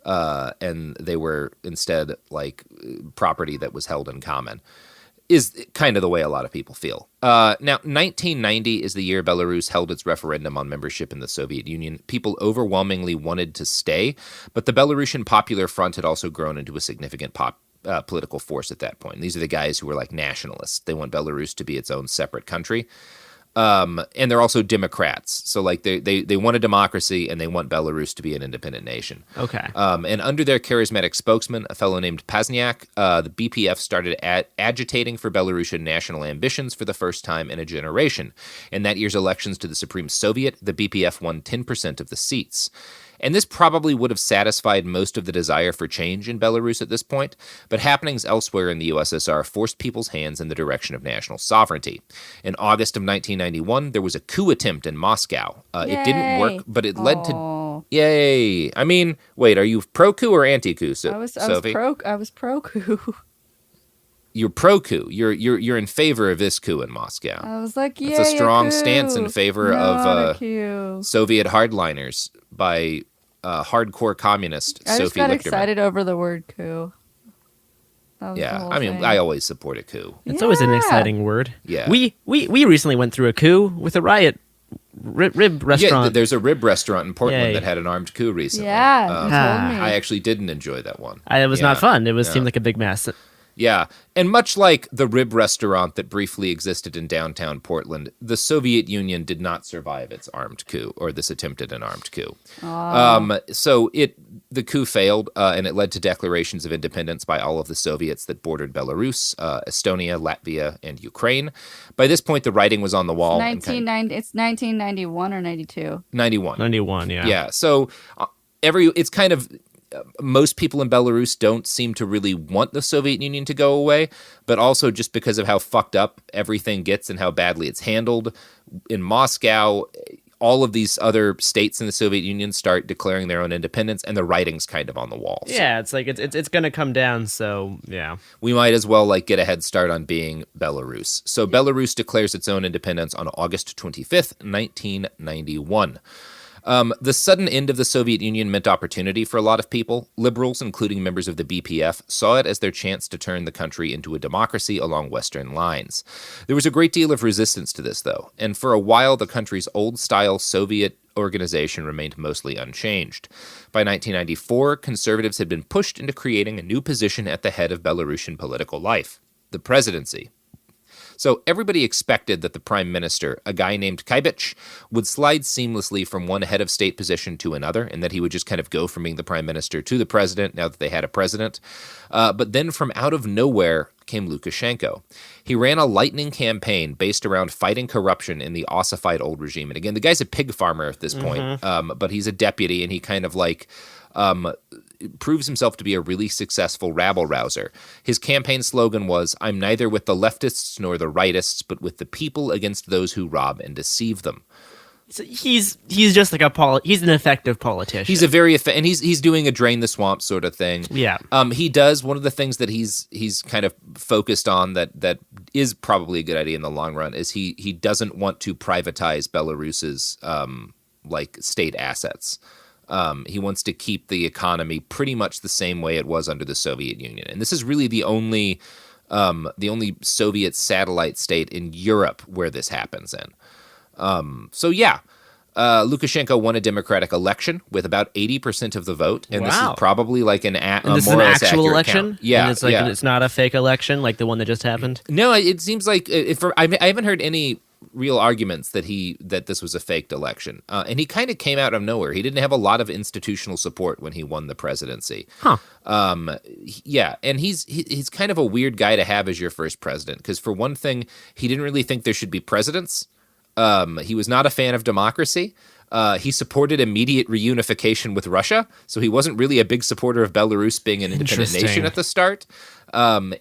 and they were instead property that was held in common. Is kind of the way a lot of people feel. Now, 1990 is the year Belarus held its referendum on membership in the Soviet Union. People overwhelmingly wanted to stay, but the Belarusian Popular Front had also grown into a significant political force at that point. These are the guys who were nationalists. They want Belarus to be its own separate country. And they're also Democrats. So they want a democracy and they want Belarus to be an independent nation. Okay. And under their charismatic spokesman, a fellow named Pazniak, the BPF started agitating for Belarusian national ambitions for the first time in a generation. In that year's elections to the Supreme Soviet, the BPF won 10% of the seats. And this probably would have satisfied most of the desire for change in Belarus at this point, but happenings elsewhere in the USSR forced people's hands in the direction of national sovereignty. In August of 1991, there was a coup attempt in Moscow. It didn't work, but it led to... Yay! I mean, wait, are you pro-coup or anti-coup, Sophie? I was pro-coup. You're pro-coup. You're in favor of this coup in Moscow. I was like, yeah, it's a strong coup. stance in favor of Soviet hardliners by hardcore communist Sophie Lichterman. I just got excited over the word coup. Yeah, I mean, I always support a coup. It's always an exciting word. Yeah, we recently went through a coup with a riot. Rib restaurant. Yeah, there's a rib restaurant in Portland that had an armed coup recently. Yeah, you told me. I actually didn't enjoy that one. It was not fun. It seemed like a big mess. Yeah, and much like the rib restaurant that briefly existed in downtown Portland, the Soviet Union did not survive its armed coup, or this attempt at an armed coup. So the coup failed, and it led to declarations of independence by all of the Soviets that bordered Belarus, Estonia, Latvia, and Ukraine. By this point, the writing was on the wall. It's 1991 or 92? 91. 91, yeah. Yeah, so it's kind of... most people in Belarus don't seem to really want the Soviet Union to go away, but also just because of how fucked up everything gets and how badly it's handled. In Moscow, all of these other states in the Soviet Union start declaring their own independence, and the writing's kind of on the wall. Yeah, it's it's going to come down, so yeah. We might as well get a head start on being Belarus. So Belarus declares its own independence on August 25th, 1991. The sudden end of the Soviet Union meant opportunity for a lot of people. Liberals, including members of the BPF, saw it as their chance to turn the country into a democracy along Western lines. There was a great deal of resistance to this, though, and for a while the country's old-style Soviet organization remained mostly unchanged. By 1994, conservatives had been pushed into creating a new position at the head of Belarusian political life, the presidency. So everybody expected that the prime minister, a guy named Kybich, would slide seamlessly from one head of state position to another, and that he would just kind of go from being the prime minister to the president now that they had a president. But then from out of nowhere came Lukashenko. He ran a lightning campaign based around fighting corruption in the ossified old regime. And again, the guy's a pig farmer at this point, but he's a deputy, and he kind of proves himself to be a really successful rabble-rouser. His campaign slogan was, "I'm neither with the leftists nor the rightists, but with the people against those who rob and deceive them." So he's just like he's an effective politician. He's a very and he's doing a drain the swamp sort of thing. Yeah. He does one of the things that he's kind of focused on that is probably a good idea in the long run is he doesn't want to privatize Belarus's state assets. He wants to keep the economy pretty much the same way it was under the Soviet Union. And this is really the only Soviet satellite state in Europe where this happens in. Lukashenko won a democratic election with about 80% of the vote. And this is probably like this is an actual election? Count. Yeah. And it's not a fake election like the one that just happened? No, it seems like I haven't heard any real arguments that this was a faked election. And he kind of came out of nowhere. He didn't have a lot of institutional support when he won the presidency. And he's kind of a weird guy to have as your first president because for one thing, he didn't really think there should be presidents. He was not a fan of democracy. He supported immediate reunification with Russia, so he wasn't really a big supporter of Belarus being an independent nation at the start. Mostly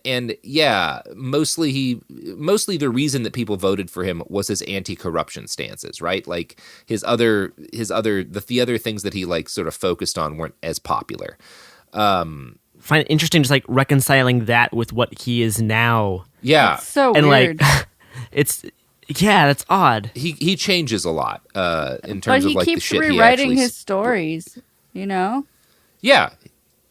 the reason that people voted for him was his anti-corruption stances, right? Like the other things that he sort of focused on weren't as popular. Find it interesting, just reconciling that with what he is now. Yeah, it's so weird. That's odd. He changes a lot in terms of the shit he actually. But he keeps rewriting his stories, you know? Yeah,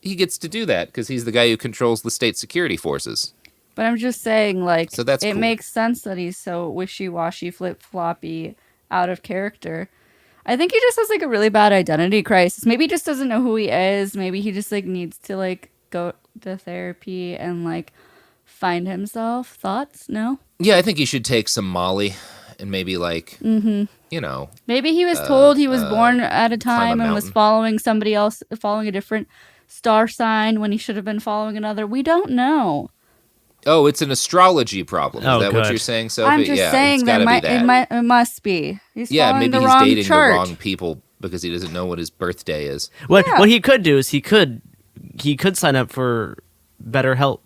he gets to do that because he's the guy who controls the state security forces. But I'm just saying, so that's it cool. makes sense that he's so wishy-washy, flip-floppy, out of character. I think he just has a really bad identity crisis. Maybe he just doesn't know who he is. Maybe he just needs to go to therapy and find himself. Thoughts? No? Yeah, I think he should take some Molly and maybe you know. Maybe he was told he was born at a time and was following somebody else, following a different star sign when he should have been following another. We don't know. Oh, it's an astrology problem. Is that what you're saying, Sophie? I'm just saying it must be. He's following maybe the wrong he's dating chart. the wrong people because he doesn't know what his birthday is. What he could do is he could sign up for BetterHelp.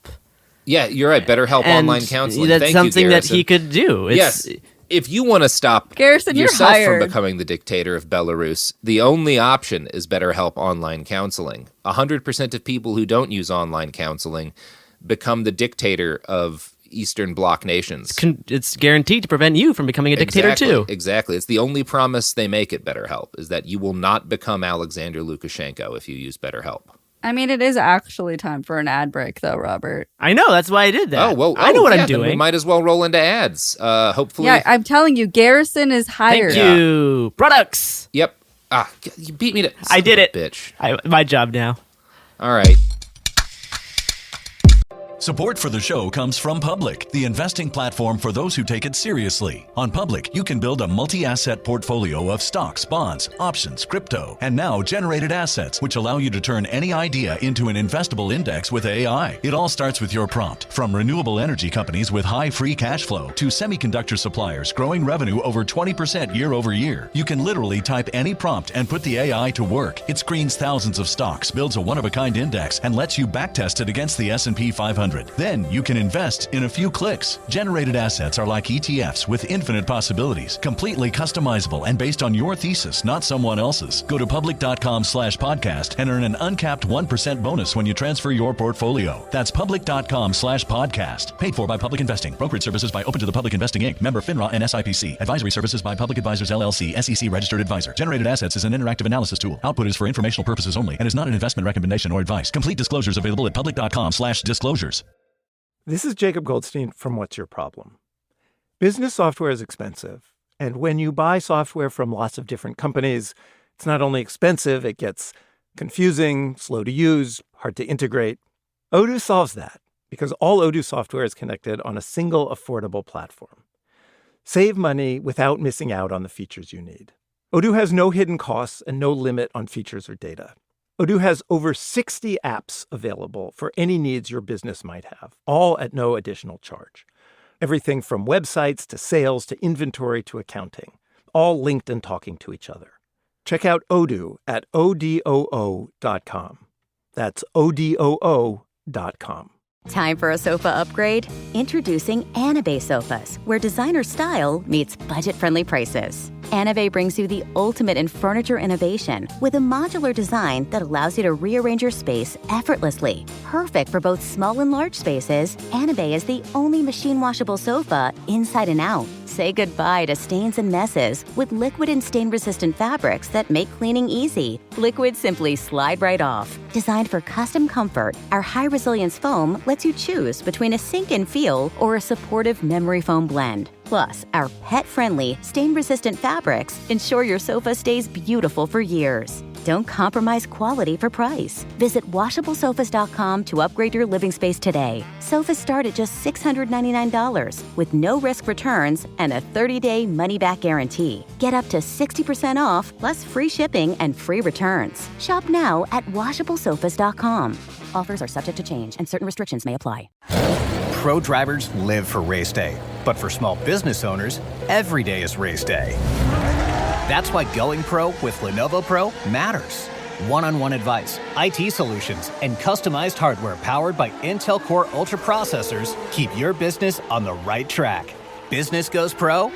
Yeah, you're right. BetterHelp online counseling. That's something that he could do. Yes. If you want to stop Garrison, yourself from becoming the dictator of Belarus, the only option is BetterHelp online counseling. 100% of people who don't use online counseling become the dictator of Eastern Bloc nations. It's guaranteed to prevent you from becoming a dictator too. Exactly. It's the only promise they make at BetterHelp is that you will not become Alexander Lukashenko if you use BetterHelp. I mean, it is actually time for an ad break, though, Robert. I know. That's why I did that. I know what I'm doing. We might as well roll into ads. Hopefully. Yeah, I'm telling you, Garrison is hired. Thank you. Products. Yep. You beat me to... I did it. Bitch. My job now. All right. Support for the show comes from Public, the investing platform for those who take it seriously. On Public, you can build a multi-asset portfolio of stocks, bonds, options, crypto, and now generated assets, which allow you to turn any idea into an investable index with AI. It all starts with your prompt. From renewable energy companies with high free cash flow to semiconductor suppliers growing revenue over 20% year over year, you can literally type any prompt and put the AI to work. It screens thousands of stocks, builds a one-of-a-kind index, and lets you backtest it against the S&P 500. 100. Then you can invest in a few clicks. Generated assets are like ETFs with infinite possibilities, completely customizable and based on your thesis, not someone else's. Go to public.com/podcast and earn an uncapped 1% bonus when you transfer your portfolio. That's public.com/podcast. Paid for by Public Investing. Brokerage services by Open to the Public Investing Inc. Member FINRA and SIPC. Advisory services by Public Advisors LLC, SEC registered advisor. Generated assets is an interactive analysis tool. Output is for informational purposes only and is not an investment recommendation or advice. Complete disclosures available at public.com/disclosures. This is Jacob Goldstein from What's Your Problem? Business software is expensive. And when you buy software from lots of different companies, it's not only expensive, it gets confusing, slow to use, hard to integrate. Odoo solves that because all Odoo software is connected on a single affordable platform. Save money without missing out on the features you need. Odoo has no hidden costs and no limit on features or data. Odoo has over 60 apps available for any needs your business might have, all at no additional charge. Everything from websites to sales to inventory to accounting, all linked and talking to each other. Check out Odoo at odoo.com. That's odoo.com. Time for a sofa upgrade? Introducing Anabe Sofas, where designer style meets budget-friendly prices. Anabe brings you the ultimate in furniture innovation with a modular design that allows you to rearrange your space effortlessly. Perfect for both small and large spaces, Anabe is the only machine-washable sofa inside and out. Say goodbye to stains and messes with liquid and stain-resistant fabrics that make cleaning easy. Liquids simply slide right off. Designed for custom comfort, our high-resilience foam lets you choose between a sink-in feel or a supportive memory foam blend. Plus, our pet-friendly, stain-resistant fabrics ensure your sofa stays beautiful for years. Don't compromise quality for price. Visit washablesofas.com to upgrade your living space today. Sofas start at just $699 with no-risk returns and a 30-day money-back guarantee. Get up to 60% off, plus free shipping and free returns. Shop now at washablesofas.com. Offers are subject to change and certain restrictions may apply. Pro drivers live for race day, but for small business owners, every day is race day. That's why going pro with Lenovo Pro matters. One-on-one advice, IT solutions, and customized hardware powered by Intel Core Ultra processors keep your business on the right track. Business goes pro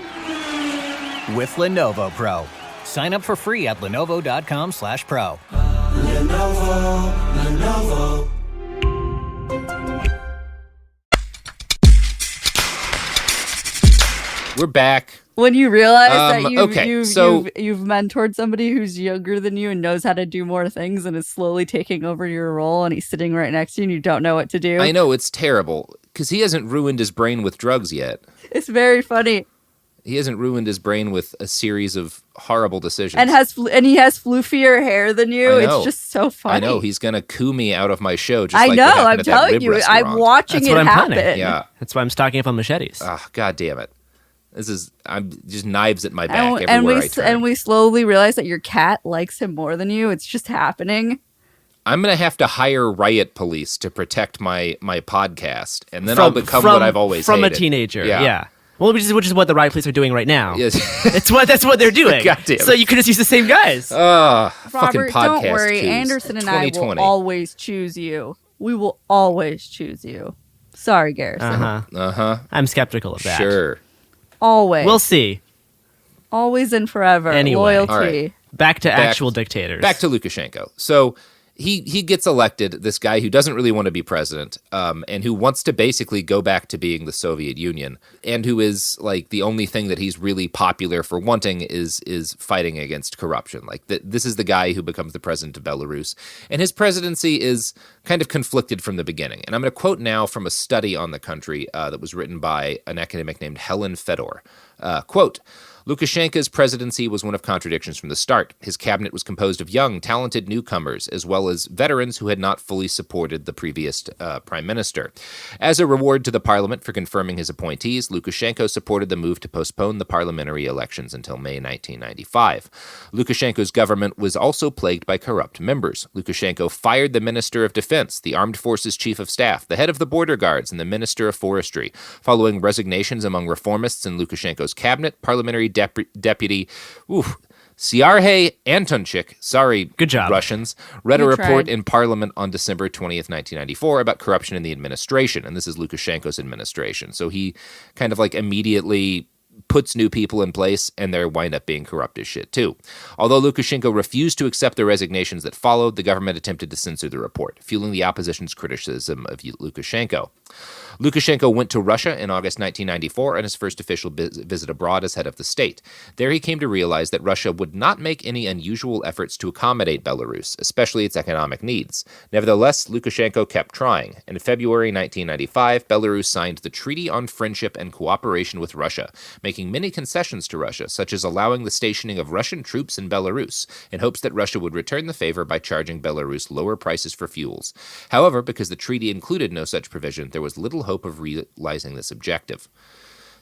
with Lenovo Pro. Sign up for free at lenovo.com/pro. Lenovo. We're back. When you realize that you've mentored somebody who's younger than you and knows how to do more things and is slowly taking over your role, and he's sitting right next to you and you don't know what to do. I know, it's terrible because he hasn't ruined his brain with drugs yet. It's very funny. He hasn't ruined his brain with a series of horrible decisions. And he has floofier hair than you. It's just so funny. I know. He's going to coup me out of my show. Just I like know. what happened I'm at that telling rib you. restaurant. I'm watching it happen. Yeah. That's why I'm stocking up on machetes. God damn it. I'm just knives at my back everywhere I turn. And we slowly realize that your cat likes him more than you. It's just happening. I'm going to have to hire riot police to protect my podcast, and then I'll become what I've always hated. From a teenager, yeah. Well, which is what the riot police are doing right now. Yes. That's what they're doing. God damn it. So you could just use the same guys. Robert, don't worry. Anderson and I will always choose you. We will always choose you. Sorry, Garrison. I'm skeptical of that. Sure. Always. We'll see. Always and forever. Anyway. Loyalty. All right. Back to actual dictators. Back to Lukashenko. So he gets elected, this guy who doesn't really want to be president, and who wants to basically go back to being the Soviet Union, and who is like the only thing that he's really popular for wanting is fighting against corruption. Like this is the guy who becomes the president of Belarus, and his presidency is kind of conflicted from the beginning. And I'm going to quote now from a study on the country that was written by an academic named Helen Fedor. Quote, Lukashenko's presidency was one of contradictions from the start. His cabinet was composed of young, talented newcomers, as well as veterans who had not fully supported the previous prime minister. As a reward to the parliament for confirming his appointees, Lukashenko supported the move to postpone the parliamentary elections until May 1995. Lukashenko's government was also plagued by corrupt members. Lukashenko fired the Minister of Defense, the Armed Forces Chief of Staff, the head of the Border Guards, and the Minister of Forestry. Following resignations among reformists in Lukashenko's cabinet, parliamentary deputy Siarhei Antonchik, sorry, good job, Russians, read a report in Parliament on December 20th, 1994 about corruption in the administration, and this is Lukashenko's administration. So he kind of like immediately puts new people in place, and they wind up being corrupt as shit too. Although Lukashenko refused to accept the resignations that followed, the government attempted to censor the report, fueling the opposition's criticism of Lukashenko. Lukashenko went to Russia in August 1994 on his first official visit abroad as head of the state. There he came to realize that Russia would not make any unusual efforts to accommodate Belarus, especially its economic needs. Nevertheless, Lukashenko kept trying. In February 1995, Belarus signed the Treaty on Friendship and Cooperation with Russia, making many concessions to Russia, such as allowing the stationing of Russian troops in Belarus, in hopes that Russia would return the favor by charging Belarus lower prices for fuels. However, because the treaty included no such provision, there was little hope of realizing this objective.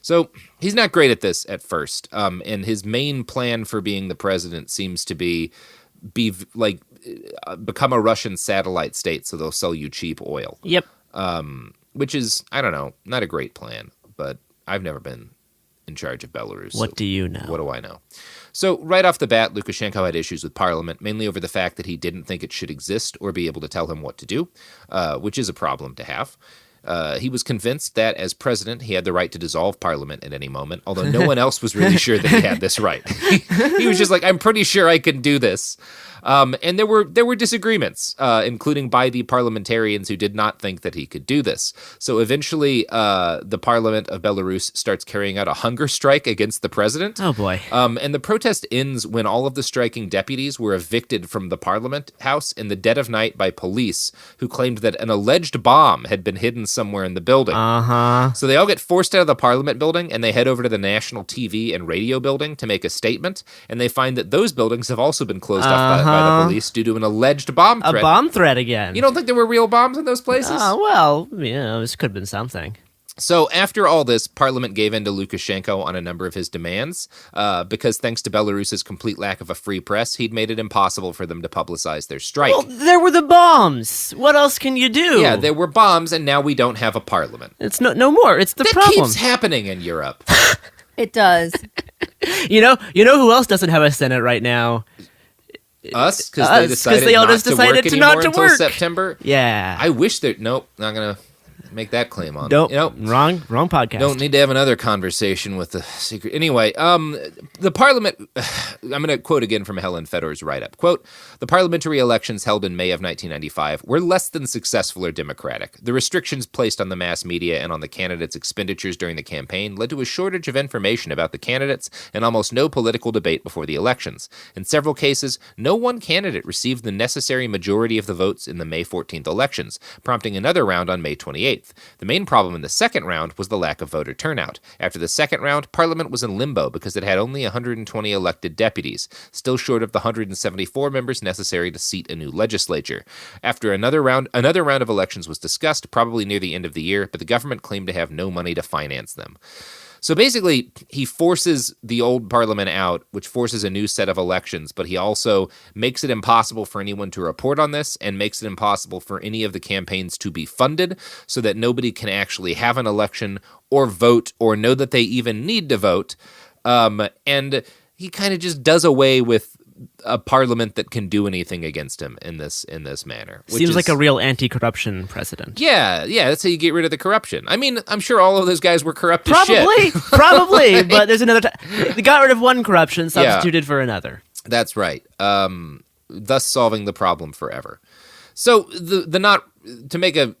So he's not great at this at first, and his main plan for being the president seems to be become a Russian satellite state, so they'll sell you cheap oil. Yep. Which is, I don't know, not a great plan, but I've never been in charge of Belarus. What do you know? What do I know? So right off the bat, Lukashenko had issues with Parliament, mainly over the fact that he didn't think it should exist or be able to tell him what to do, which is a problem to have. He was convinced that as president, he had the right to dissolve Parliament at any moment, although no one else was really sure that he had this right. He was just like, I'm pretty sure I can do this. And there were disagreements, including by the parliamentarians who did not think that he could do this. So eventually, the Parliament of Belarus starts carrying out a hunger strike against the president. Oh, boy. And the protest ends when all of the striking deputies were evicted from the Parliament House in the dead of night by police, who claimed that an alleged bomb had been hidden somewhere in the building. So they all get forced out of the Parliament building, and they head over to the National TV and Radio building to make a statement, and they find that those buildings have also been closed off by the police due to an alleged bomb threat. A bomb threat again. You don't think there were real bombs in those places? Well, this could have been something. So after all this, Parliament gave in to Lukashenko on a number of his demands, because thanks to Belarus's complete lack of a free press, he'd made it impossible for them to publicize their strike. Well, there were the bombs. What else can you do? Yeah, there were bombs, and now we don't have a parliament. It's no more. It's the problem. That keeps happening in Europe. It does. You know who else doesn't have a Senate right now? Us? Because they all just decided to not to work until September? Yeah. I wish that... Nope, not going to make that claim on Nope. Wrong podcast. Don't need to have another conversation with the secret. Anyway, the Parliament... I'm going to quote again from Helen Fedor's write-up. Quote, the parliamentary elections held in May of 1995 were less than successful or democratic. The restrictions placed on the mass media and on the candidates' expenditures during the campaign led to a shortage of information about the candidates and almost no political debate before the elections. In several cases, no one candidate received the necessary majority of the votes in the May 14th elections, prompting another round on May 28th. The main problem in the second round was the lack of voter turnout. After the second round, Parliament was in limbo because it had only 120 elected deputies, still short of the 174 members necessary to seat a new legislature. After another round of elections was discussed, probably near the end of the year, but the government claimed to have no money to finance them. So basically, he forces the old parliament out, which forces a new set of elections, but he also makes it impossible for anyone to report on this and makes it impossible for any of the campaigns to be funded so that nobody can actually have an election or vote or know that they even need to vote. And he kind of just does away with a parliament that can do anything against him in this manner. Seems like a real anti-corruption president. Yeah, that's how you get rid of the corruption. I mean, I'm sure all of those guys were corrupt as shit. Probably, right? But there's another they got rid of one corruption, substituted for another. That's right. Thus solving the problem forever. So to make a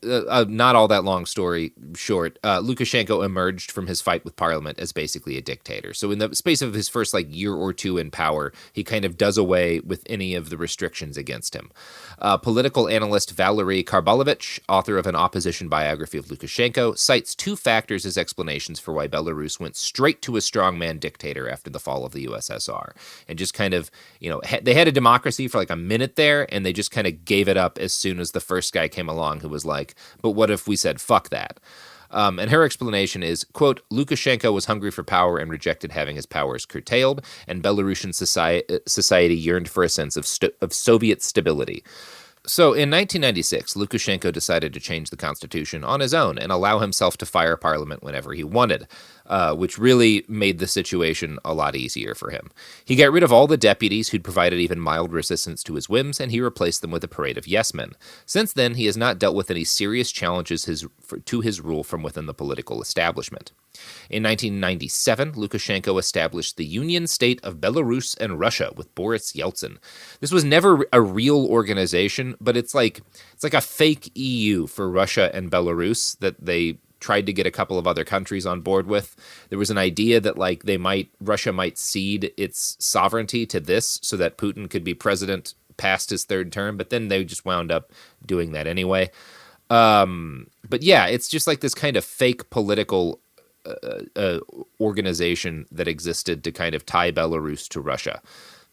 not all that long story short, Lukashenko emerged from his fight with Parliament as basically a dictator. So in the space of his first year or two in power, he kind of does away with any of the restrictions against him. Political analyst Valery Karbalovich, author of an opposition biography of Lukashenko, cites two factors as explanations for why Belarus went straight to a strongman dictator after the fall of the USSR. And just kind of, they had a democracy for a minute there, and they just kind of gave it up as soon as the first guy came along who was like, but what if we said fuck that? And her explanation is, quote, Lukashenko was hungry for power and rejected having his powers curtailed, and Belarusian society yearned for a sense of Soviet stability. So in 1996, Lukashenko decided to change the constitution on his own and allow himself to fire parliament whenever he wanted, which really made the situation a lot easier for him. He got rid of all the deputies who'd provided even mild resistance to his whims, and he replaced them with a parade of yes-men. Since then, he has not dealt with any serious challenges to his rule from within the political establishment. In 1997, Lukashenko established the Union State of Belarus and Russia with Boris Yeltsin. This was never a real organization, but it's like a fake EU for Russia and Belarus that they tried to get a couple of other countries on board with. There was an idea that Russia might cede its sovereignty to this so that Putin could be president past his third term, but then they just wound up doing that anyway. But yeah, it's just like this kind of fake political organization that existed to kind of tie Belarus to Russia.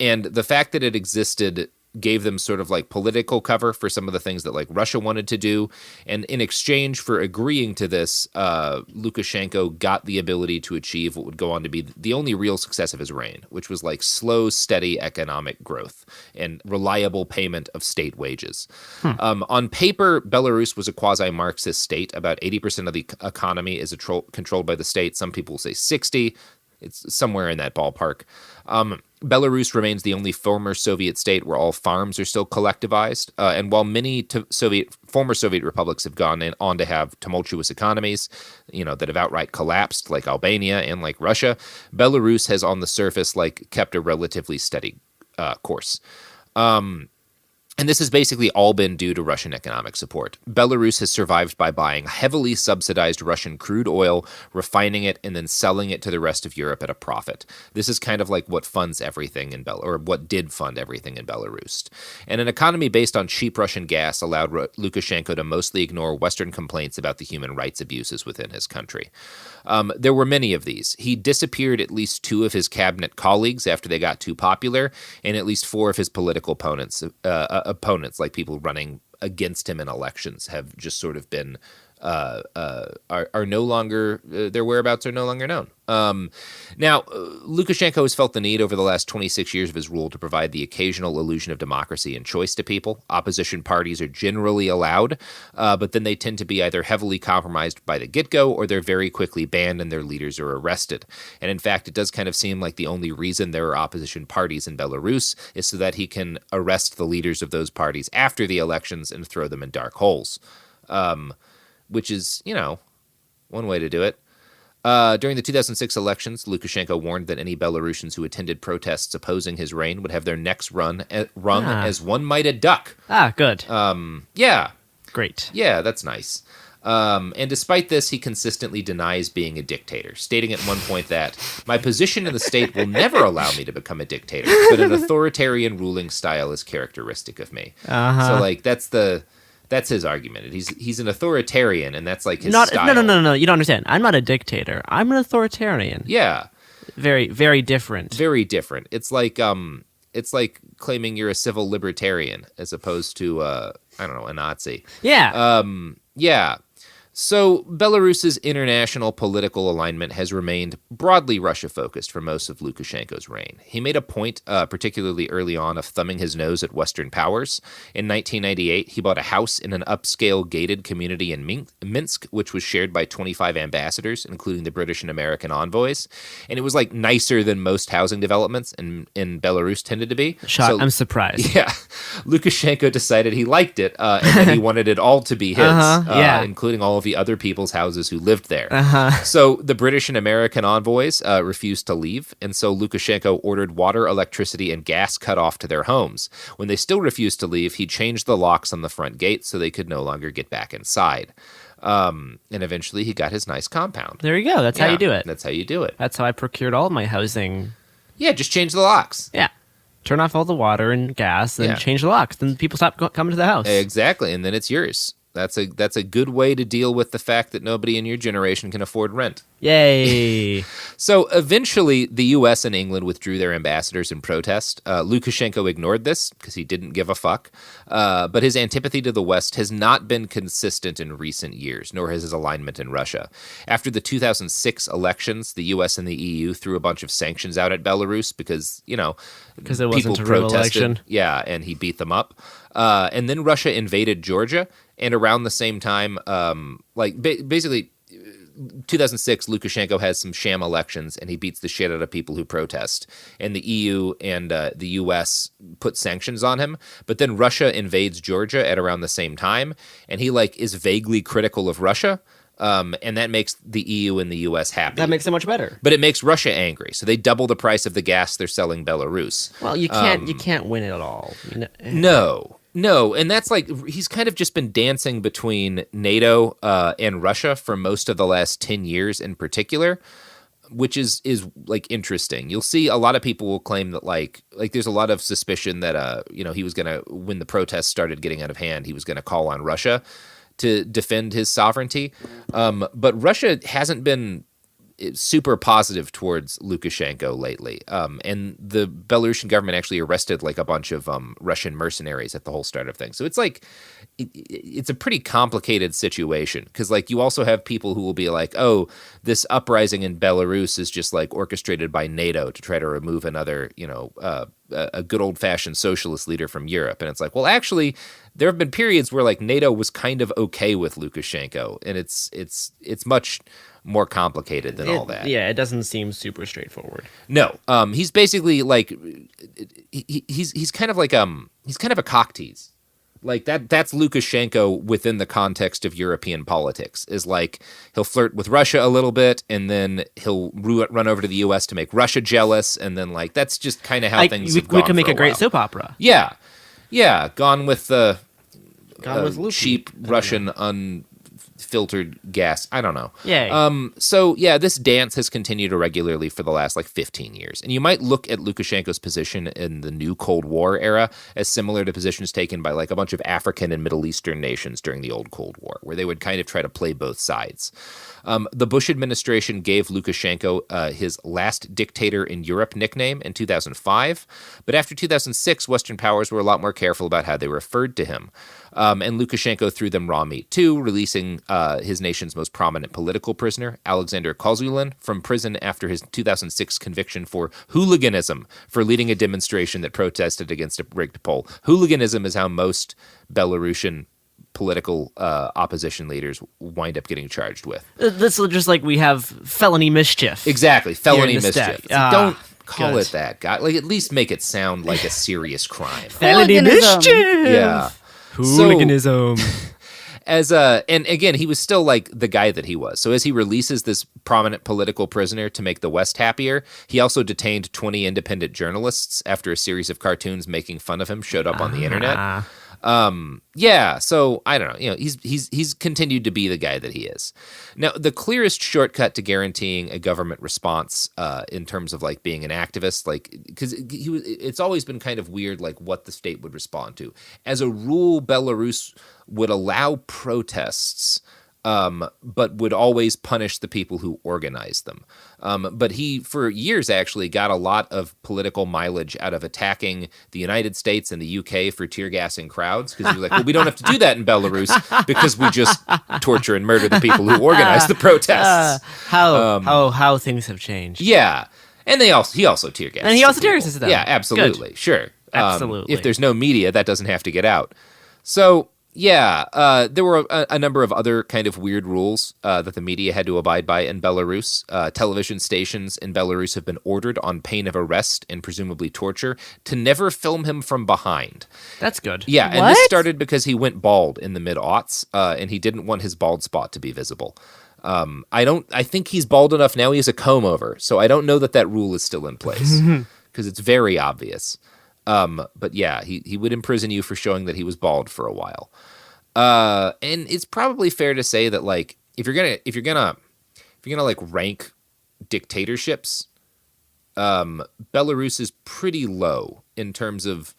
And the fact that it existed gave them sort of like political cover for some of the things that like Russia wanted to do. And in exchange for agreeing to this, Lukashenko got the ability to achieve what would go on to be the only real success of his reign, which was like slow, steady economic growth and reliable payment of state wages. On paper, Belarus was a quasi-Marxist state. About 80% of the economy is controlled by the state. Some people say 60%. It's somewhere in that ballpark. Belarus remains the only former Soviet state where all farms are still collectivized. And while many former Soviet republics have gone on to have tumultuous economies, that have outright collapsed, like Albania and like Russia, Belarus has on the surface kept a relatively steady course. And this has basically all been due to Russian economic support. Belarus has survived by buying heavily subsidized Russian crude oil, refining it, and then selling it to the rest of Europe at a profit. This is kind of like what funds everything in or what did fund everything in Belarus. And an economy based on cheap Russian gas allowed Lukashenko to mostly ignore Western complaints about the human rights abuses within his country. There were many of these. He disappeared at least 2 of his cabinet colleagues after they got too popular, and at least 4 of his political opponents, like people running against him in elections, have just sort of been are no longer, their whereabouts are no longer known. Now, Lukashenko has felt the need over the last 26 years of his rule to provide the occasional illusion of democracy and choice to people. Opposition parties are generally allowed, but then they tend to be either heavily compromised by the get-go or they're very quickly banned and their leaders are arrested. And in fact, it does kind of seem like the only reason there are opposition parties in Belarus is so that he can arrest the leaders of those parties after the elections and throw them in dark holes. Which is, one way to do it. During the 2006 elections, Lukashenko warned that any Belarusians who attended protests opposing his reign would have their necks wrung as one might a duck. Good. Yeah. Great. Yeah, that's nice. And despite this, he consistently denies being a dictator, stating at one point that, "My position in the state will never allow me to become a dictator, but an authoritarian ruling style is characteristic of me." So, that's his argument. He's an authoritarian, and that's like his style. No. You don't understand. I'm not a dictator. I'm an authoritarian. Yeah. Very, very different. Very different. It's like claiming you're a civil libertarian as opposed to a Nazi. Yeah. Yeah. So Belarus's international political alignment has remained broadly Russia-focused for most of Lukashenko's reign. He made a point, particularly early on, of thumbing his nose at Western powers. In 1998, he bought a house in an upscale gated community in Minsk, which was shared by 25 ambassadors, including the British and American envoys. And it was nicer than most housing developments in Belarus tended to be. I'm surprised. Yeah. Lukashenko decided he liked it, and that he wanted it all to be his, including all of the other people's houses who lived there. So the British and American envoys refused to leave, and so Lukashenko ordered water, electricity, and gas cut off to their homes. When they still refused to leave, he changed the locks on the front gate so they could no longer get back inside. And eventually he got his nice compound. There you go. That's how you do it. That's how you do it. That's how I procured all my housing. Yeah, just change the locks. Yeah. Turn off all the water and gas and change the locks. Then people stop coming to the house. Exactly, and then it's yours. That's a good way to deal with the fact that nobody in your generation can afford rent. Yay. So eventually, the U.S. and England withdrew their ambassadors in protest. Lukashenko ignored this because he didn't give a fuck. But his antipathy to the West has not been consistent in recent years, nor has his alignment in Russia. After the 2006 elections, the U.S. and the EU threw a bunch of sanctions out at Belarus because, because it wasn't a real election. Yeah, and he beat them up. And then Russia invaded Georgia, and around the same time, basically 2006, Lukashenko has some sham elections, and he beats the shit out of people who protest. And the EU and the US put sanctions on him. But then Russia invades Georgia at around the same time, and he is vaguely critical of Russia. And that makes the EU and the US happy. That makes it much better. But it makes Russia angry. So they double the price of the gas they're selling Belarus. Well, you can't win it all. No, and that's he's kind of just been dancing between NATO and Russia for most of the last 10 years in particular, which is interesting. You'll see a lot of people will claim that there's a lot of suspicion that he was going to, when the protests started getting out of hand, he was going to call on Russia to defend his sovereignty. But Russia hasn't been super positive towards Lukashenko lately. And the Belarusian government actually arrested a bunch of Russian mercenaries at the whole start of things. So it's it's a pretty complicated situation because you also have people who will be like, oh, this uprising in Belarus is just orchestrated by NATO to try to remove another, a good old-fashioned socialist leader from Europe. And it's well, actually, there have been periods where NATO was kind of okay with Lukashenko, and it's much more complicated than all that. Yeah, it doesn't seem super straightforward. No, he's basically he's kind of a cock tease. That's Lukashenko within the context of European politics. Is he'll flirt with Russia a little bit, and then he'll run over to the U.S. to make Russia jealous, and then that's just kind of how things have gone. We can make a great soap opera. Yeah, Gone with the cheap Russian unfiltered gas. I don't know. Yeah. So this dance has continued irregularly for the last 15 years. And you might look at Lukashenko's position in the new Cold War era as similar to positions taken by a bunch of African and Middle Eastern nations during the old Cold War, where they would kind of try to play both sides. The Bush administration gave Lukashenko his last dictator in Europe nickname in 2005. But after 2006, Western powers were a lot more careful about how they referred to him. And Lukashenko threw them raw meat too, releasing his nation's most prominent political prisoner, Alexander Lukashenko, from prison after his 2006 conviction for hooliganism for leading a demonstration that protested against a rigged poll. Hooliganism is how most Belarusian political opposition leaders wind up getting charged with. This is just we have felony mischief. Exactly, felony mischief. Don't call good. it that, guy. At least make it sound like a serious crime. Felony mischief. Yeah. Hooliganism. And again, he was still the guy that he was. So as he releases this prominent political prisoner to make the West happier, he also detained 20 independent journalists after a series of cartoons making fun of him showed up on the internet. So I don't know. He's continued to be the guy that he is. Now, the clearest shortcut to guaranteeing a government response in terms of being an activist, because it's always been kind of weird, what the state would respond to. As a rule, Belarus would allow protests, but would always punish the people who organized them. But he, for years, actually got a lot of political mileage out of attacking the United States and the UK for tear gassing crowds, because he was well, we don't have to do that in Belarus because we just torture and murder the people who organized the protests. How things have changed. Yeah. And he also tear gassed. And he also tear gassed them. Yeah, absolutely. Good. Sure. Absolutely. If there's no media, that doesn't have to get out. So... Yeah, there were a number of other kind of weird rules that the media had to abide by in Belarus. Television stations in Belarus have been ordered on pain of arrest and presumably torture to never film him from behind. That's good. Yeah, and this started because he went bald in the mid-aughts, and he didn't want his bald spot to be visible. I think he's bald enough now he has a comb over, so I don't know that rule is still in place because it's very obvious. But yeah, he would imprison you for showing that he was bald for a while. And it's probably fair to say that if you're gonna rank dictatorships, Belarus is pretty low in terms of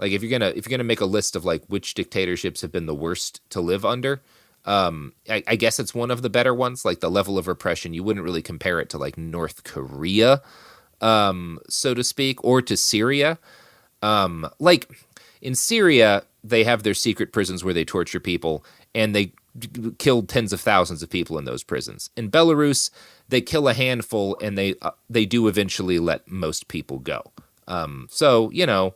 Like if you're gonna make a list of like which dictatorships have been the worst to live under, I guess it's one of the better ones. Like the level of repression, you wouldn't really compare it to like North Korea, so to speak, or to Syria. Like in Syria, they have their secret prisons where they torture people, and they killed tens of thousands of people in those prisons. In Belarus, they kill a handful, and they do eventually let most people go. So, you know,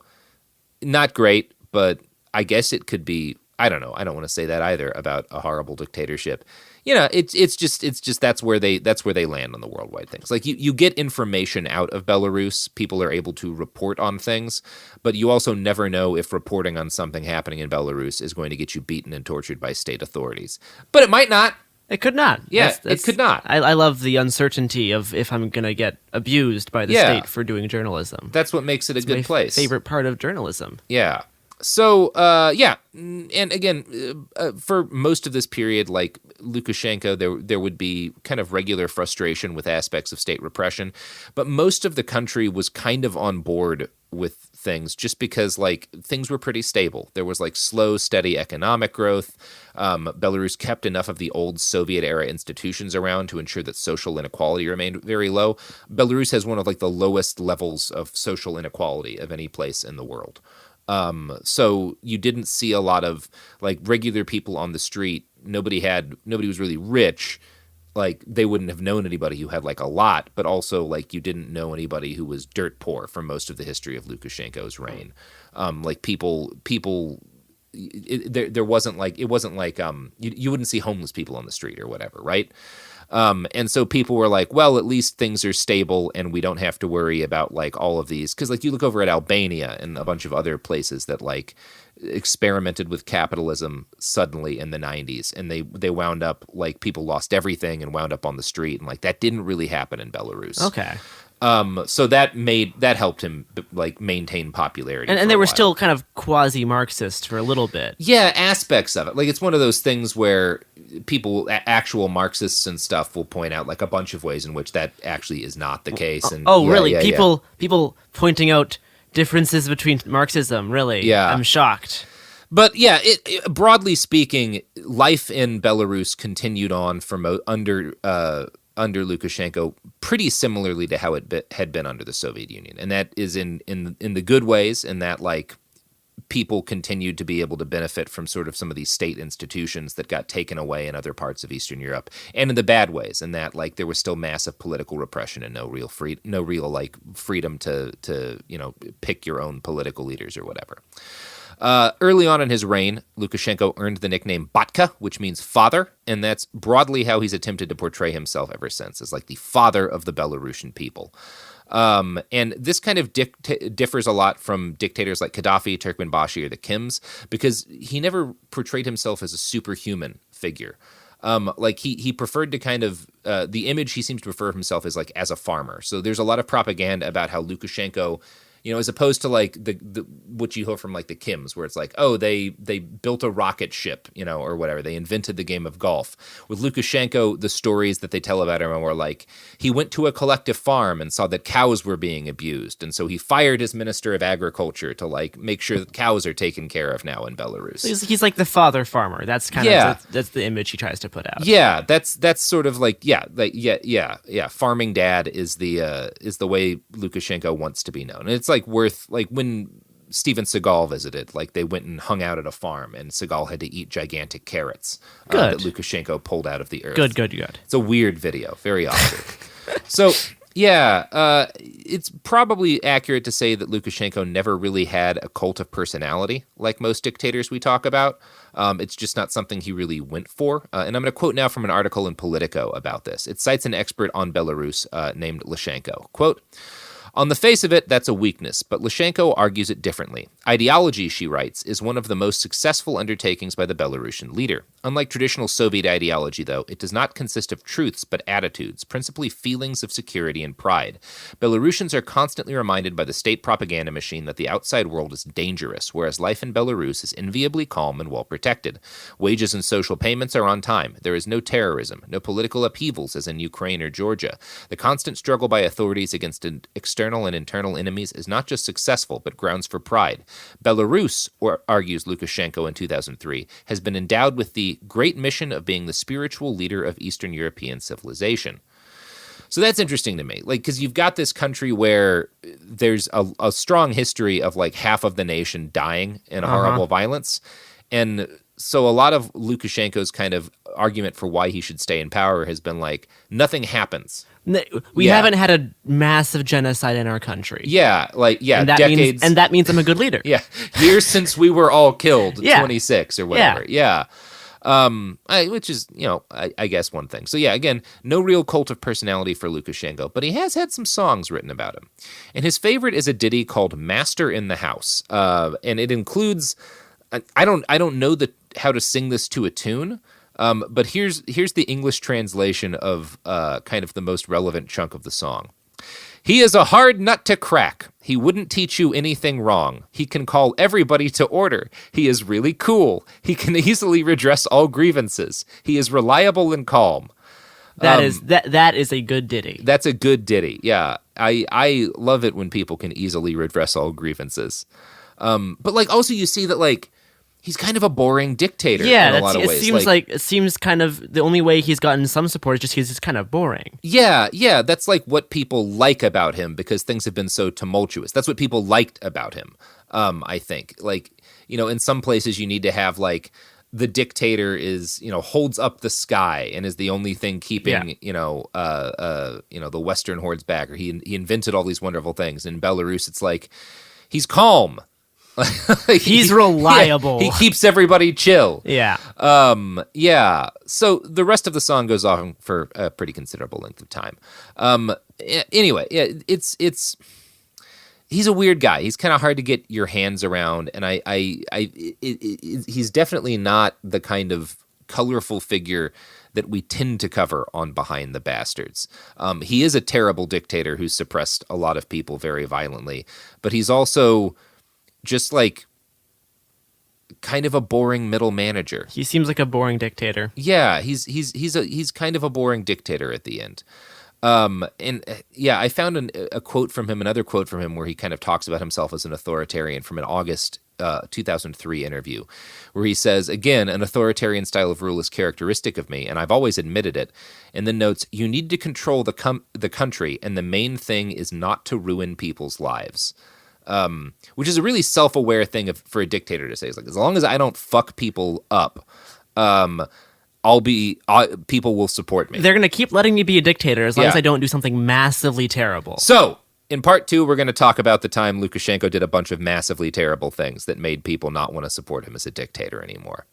not great, but I guess it could be. I don't know. I don't want to say that either about a horrible dictatorship. You know, it's just that's where they land on the worldwide things. Like you get information out of Belarus. People are able to report on things, but you also never know if reporting on something happening in Belarus is going to get you beaten and tortured by state authorities. But it might not. It could not. Yeah, it could not. I love the uncertainty of if I'm going to get abused by the state for doing journalism. That's what makes it a good place. Favorite part of journalism. Yeah. So, and again, for most of this period, like Lukashenko, there would be kind of regular frustration with aspects of state repression, but most of the country was kind of on board with things just because, like, things were pretty stable. There was, like, slow, steady economic growth. Belarus kept enough of the old Soviet-era institutions around to ensure that social inequality remained very low. Belarus has one of, like, the lowest levels of social inequality of any place in the world. So you didn't see a lot of like regular people on the street. Nobody was really rich. Like they wouldn't have known anybody who had like a lot, but also like you didn't know anybody who was dirt poor for most of the history of Lukashenko's reign. Like people, there wasn't like, it wasn't like, you wouldn't see homeless people on the street or whatever. Right. And so people were like, well, at least things are stable and we don't have to worry about like all of these. Cause like you look over at Albania and a bunch of other places that like experimented with capitalism suddenly in the 90s. And they wound up like people lost everything and wound up on the street. And like that didn't really happen in Belarus. Okay. So that helped him like maintain popularity. And they were still kind of quasi-Marxist for a little bit. Yeah, aspects of it. Like it's one of those things where people, actual Marxists and stuff, will point out like a bunch of ways in which that actually is not the case. And really? People pointing out differences between Marxism. Really? Yeah, I'm shocked. But yeah, broadly speaking, life in Belarus continued on from under Lukashenko pretty similarly to how it had been under the Soviet Union. And that is in the good ways, in that like people continued to be able to benefit from sort of some of these state institutions that got taken away in other parts of Eastern Europe, and in the bad ways, in that like there was still massive political repression and no real like freedom to you know, pick your own political leaders or whatever. Early on in his reign, Lukashenko earned the nickname Batka, which means father, and that's broadly how he's attempted to portray himself ever since, as like the father of the Belarusian people. And this kind of differs a lot from dictators like Gaddafi, Turkmenbashi, or the Kims, because he never portrayed himself as a superhuman figure. Like he preferred to kind of the image he seems to prefer himself is like as a farmer. So there's a lot of propaganda about how Lukashenko, you know, as opposed to like the what you hear from like the Kims, where it's like, oh, they built a rocket ship, you know, or whatever. They invented the game of golf. With Lukashenko, the stories that they tell about him were like, he went to a collective farm and saw that cows were being abused, and so he fired his minister of agriculture to like make sure that cows are taken care of now in Belarus. He's like the father farmer. That's kind of that's the image he tries to put out. Yeah, that's sort of like farming dad is the way Lukashenko wants to be known. And it's like worth like when Steven Seagal visited, like they went and hung out at a farm and Seagal had to eat gigantic carrots that Lukashenko pulled out of the earth. Good. It's a weird video, very awkward. So it's probably accurate to say that Lukashenko never really had a cult of personality like most dictators we talk about. It's just not something he really went for. And I'm going to quote now from an article in Politico about this. It cites an expert on Belarus named Lukashenko. Quote, "On the face of it, that's a weakness, but Lukashenko argues it differently. Ideology," she writes, "is one of the most successful undertakings by the Belarusian leader. Unlike traditional Soviet ideology, though, it does not consist of truths but attitudes, principally feelings of security and pride. Belarusians are constantly reminded by the state propaganda machine that the outside world is dangerous, whereas life in Belarus is enviably calm and well protected. Wages and social payments are on time. There is no terrorism, no political upheavals as in Ukraine or Georgia. The constant struggle by authorities against external external and internal enemies is not just successful, but grounds for pride. Belarus, argues Lukashenko in 2003, has been endowed with the great mission of being the spiritual leader of Eastern European civilization. So that's interesting to me, like, because you've got this country where there's a strong history of like half of the nation dying in a horrible violence. And so a lot of Lukashenko's kind of argument for why he should stay in power has been like, nothing happens. We haven't had a massive genocide in our country. Yeah, and decades. And that means I'm a good leader. Yeah, years since we were all killed, 26 or whatever. Yeah. Which is, I guess one thing. So yeah, again, no real cult of personality for Lukashenko, but he has had some songs written about him. And his favorite is a ditty called Master in the House. And it includes, I don't know how to sing this to a tune, but here's the English translation of kind of the most relevant chunk of the song. He is a hard nut to crack. He wouldn't teach you anything wrong. He can call everybody to order. He is really cool. He can easily redress all grievances. He is reliable and calm. That is a good ditty. That's a good ditty. Yeah. I love it when people can easily redress all grievances. But like also you see that like he's kind of a boring dictator in a lot of ways. It seems kind of the only way he's gotten some support is just he's just kind of boring. Yeah, that's like what people like about him because things have been so tumultuous. That's what people liked about him, I think. Like, in some places you need to have like the dictator is, holds up the sky and is the only thing keeping, the Western hordes back, or he invented all these wonderful things. In Belarus, it's like he's calm. He's reliable. He keeps everybody chill. Yeah. So the rest of the song goes on for a pretty considerable length of time. Anyway, it's he's a weird guy. He's kind of hard to get your hands around, and he's definitely not the kind of colorful figure that we tend to cover on Behind the Bastards. He is a terrible dictator who's suppressed a lot of people very violently, but he's also just like kind of a boring middle manager. He seems like a boring dictator. Yeah, he's kind of a boring dictator at the end. I found a quote from him, another quote from him, where he kind of talks about himself as an authoritarian from an August 2003 interview, where he says, again, an authoritarian style of rule is characteristic of me, and I've always admitted it. And then notes, you need to control the country, and the main thing is not to ruin people's lives. Which is a really self-aware thing for a dictator to say. It's like, as long as I don't fuck people up, people will support me. They're going to keep letting me be a dictator as long as I don't do something massively terrible. So, in part 2, we're going to talk about the time Lukashenko did a bunch of massively terrible things that made people not want to support him as a dictator anymore.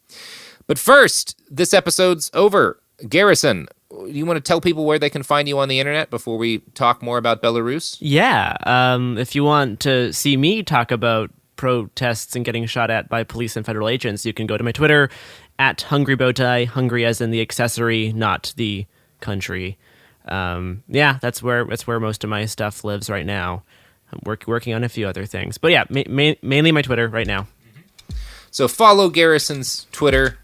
But first, this episode's over. Garrison, do you want to tell people where they can find you on the internet before we talk more about Belarus? Yeah. If you want to see me talk about protests and getting shot at by police and federal agents, you can go to my Twitter @HungryBowtie, hungry as in the accessory, not the country. That's where most of my stuff lives right now. I'm working on a few other things. But yeah, mainly my Twitter right now. So follow Garrison's Twitter,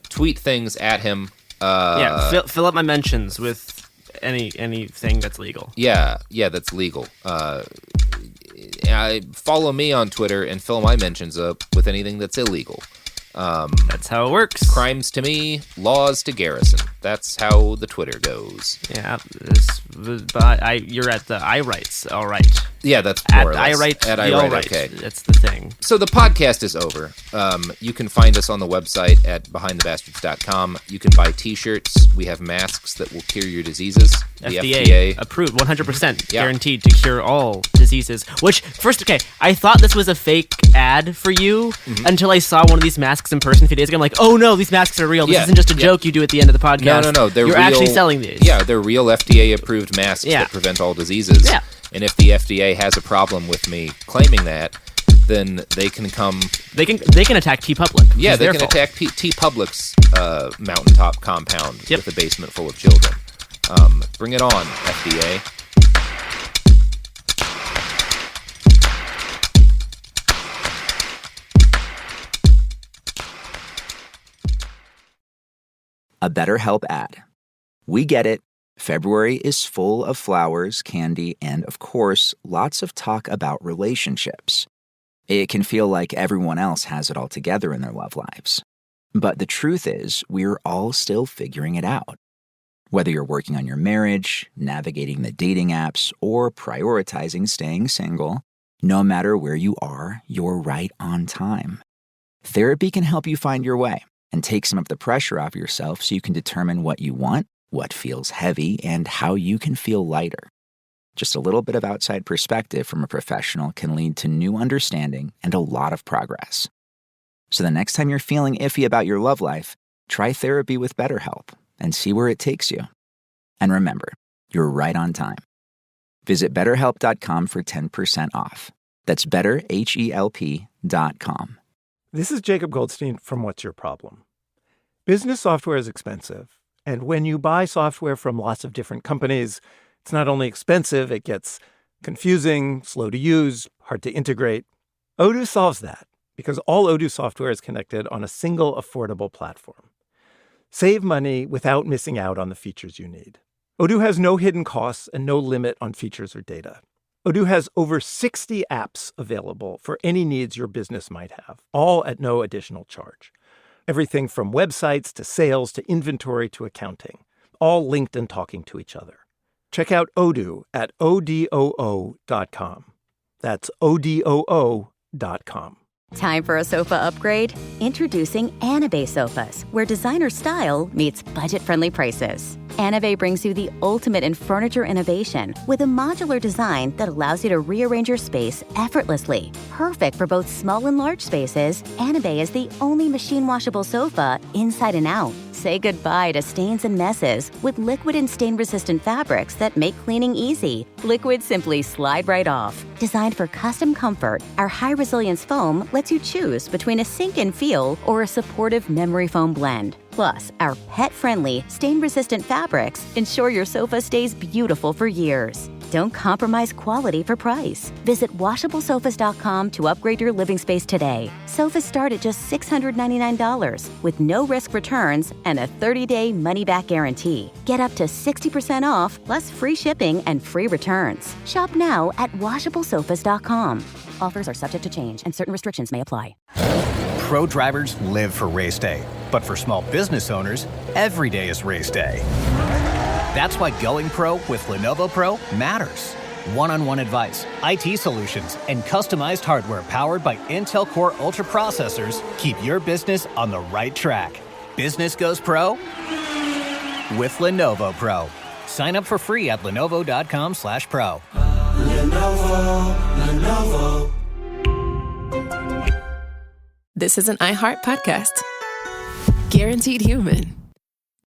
tweet things at him. Fill up my mentions with anything that's legal. Yeah, that's legal. Follow me on Twitter and fill my mentions up with anything that's illegal. That's how it works. Crimes to me, laws to Garrison. That's how the Twitter goes. Yeah, you're at the I rights, all right. Yeah, that's more or less. I write, at I all write, right. okay. That's the thing. So the podcast is over. You can find us on the website at behindthebastards.com. You can buy T-shirts. We have masks that will cure your diseases. The FDA approved, 100% guaranteed to cure all diseases. Which, I thought this was a fake ad for you until I saw one of these masks in person a few days ago. I'm like, oh no, these masks are real. This isn't just a joke you do at the end of the podcast. No, they're You're real, actually selling these. Yeah, they're real FDA-approved masks that prevent all diseases. Yeah. And if the FDA has a problem with me claiming that, then they can come. They can attack T Public. Yeah, they can attack T Public's mountaintop compound with a basement full of children. Bring it on, FDA. A BetterHelp ad. We get it. February is full of flowers, candy, and, of course, lots of talk about relationships. It can feel like everyone else has it all together in their love lives. But the truth is, we're all still figuring it out. Whether you're working on your marriage, navigating the dating apps, or prioritizing staying single, no matter where you are, you're right on time. Therapy can help you find your way and take some of the pressure off yourself so you can determine what you want, what feels heavy, and how you can feel lighter. Just a little bit of outside perspective from a professional can lead to new understanding and a lot of progress. So the next time you're feeling iffy about your love life, try therapy with BetterHelp and see where it takes you. And remember, you're right on time. Visit BetterHelp.com for 10% off. That's BetterHelp.com. This is Jacob Goldstein from What's Your Problem? Business software is expensive. And when you buy software from lots of different companies, it's not only expensive, it gets confusing, slow to use, hard to integrate. Odoo solves that because all Odoo software is connected on a single affordable platform. Save money without missing out on the features you need. Odoo has no hidden costs and no limit on features or data. Odoo has over 60 apps available for any needs your business might have, all at no additional charge. Everything from websites to sales to inventory to accounting, all linked and talking to each other. Check out Odoo at odoo.com. That's odoo.com. Time for a sofa upgrade? Introducing Anabay Sofas, where designer style meets budget-friendly prices. Anabay brings you the ultimate in furniture innovation with a modular design that allows you to rearrange your space effortlessly. Perfect for both small and large spaces, Anabay is the only machine-washable sofa inside and out. Say goodbye to stains and messes with liquid and stain-resistant fabrics that make cleaning easy. Liquids simply slide right off. Designed for custom comfort, our high-resilience foam lets you choose between a sink-in feel or a supportive memory foam blend. Plus, our pet-friendly, stain-resistant fabrics ensure your sofa stays beautiful for years. Don't compromise quality for price. Visit WashableSofas.com to upgrade your living space today. Sofas start at just $699 with no-risk returns and a 30-day money-back guarantee. Get up to 60% off, plus free shipping and free returns. Shop now at WashableSofas.com. Offers are subject to change and certain restrictions may apply. Pro drivers live for race day, but for small business owners, every day is race day. That's why going pro with Lenovo Pro matters. One-on-one advice, IT solutions, and customized hardware powered by Intel Core Ultra processors keep your business on the right track. Business goes pro with Lenovo Pro. Sign up for free at lenovo.com/pro. Lenovo. This is an iHeart podcast. Guaranteed human.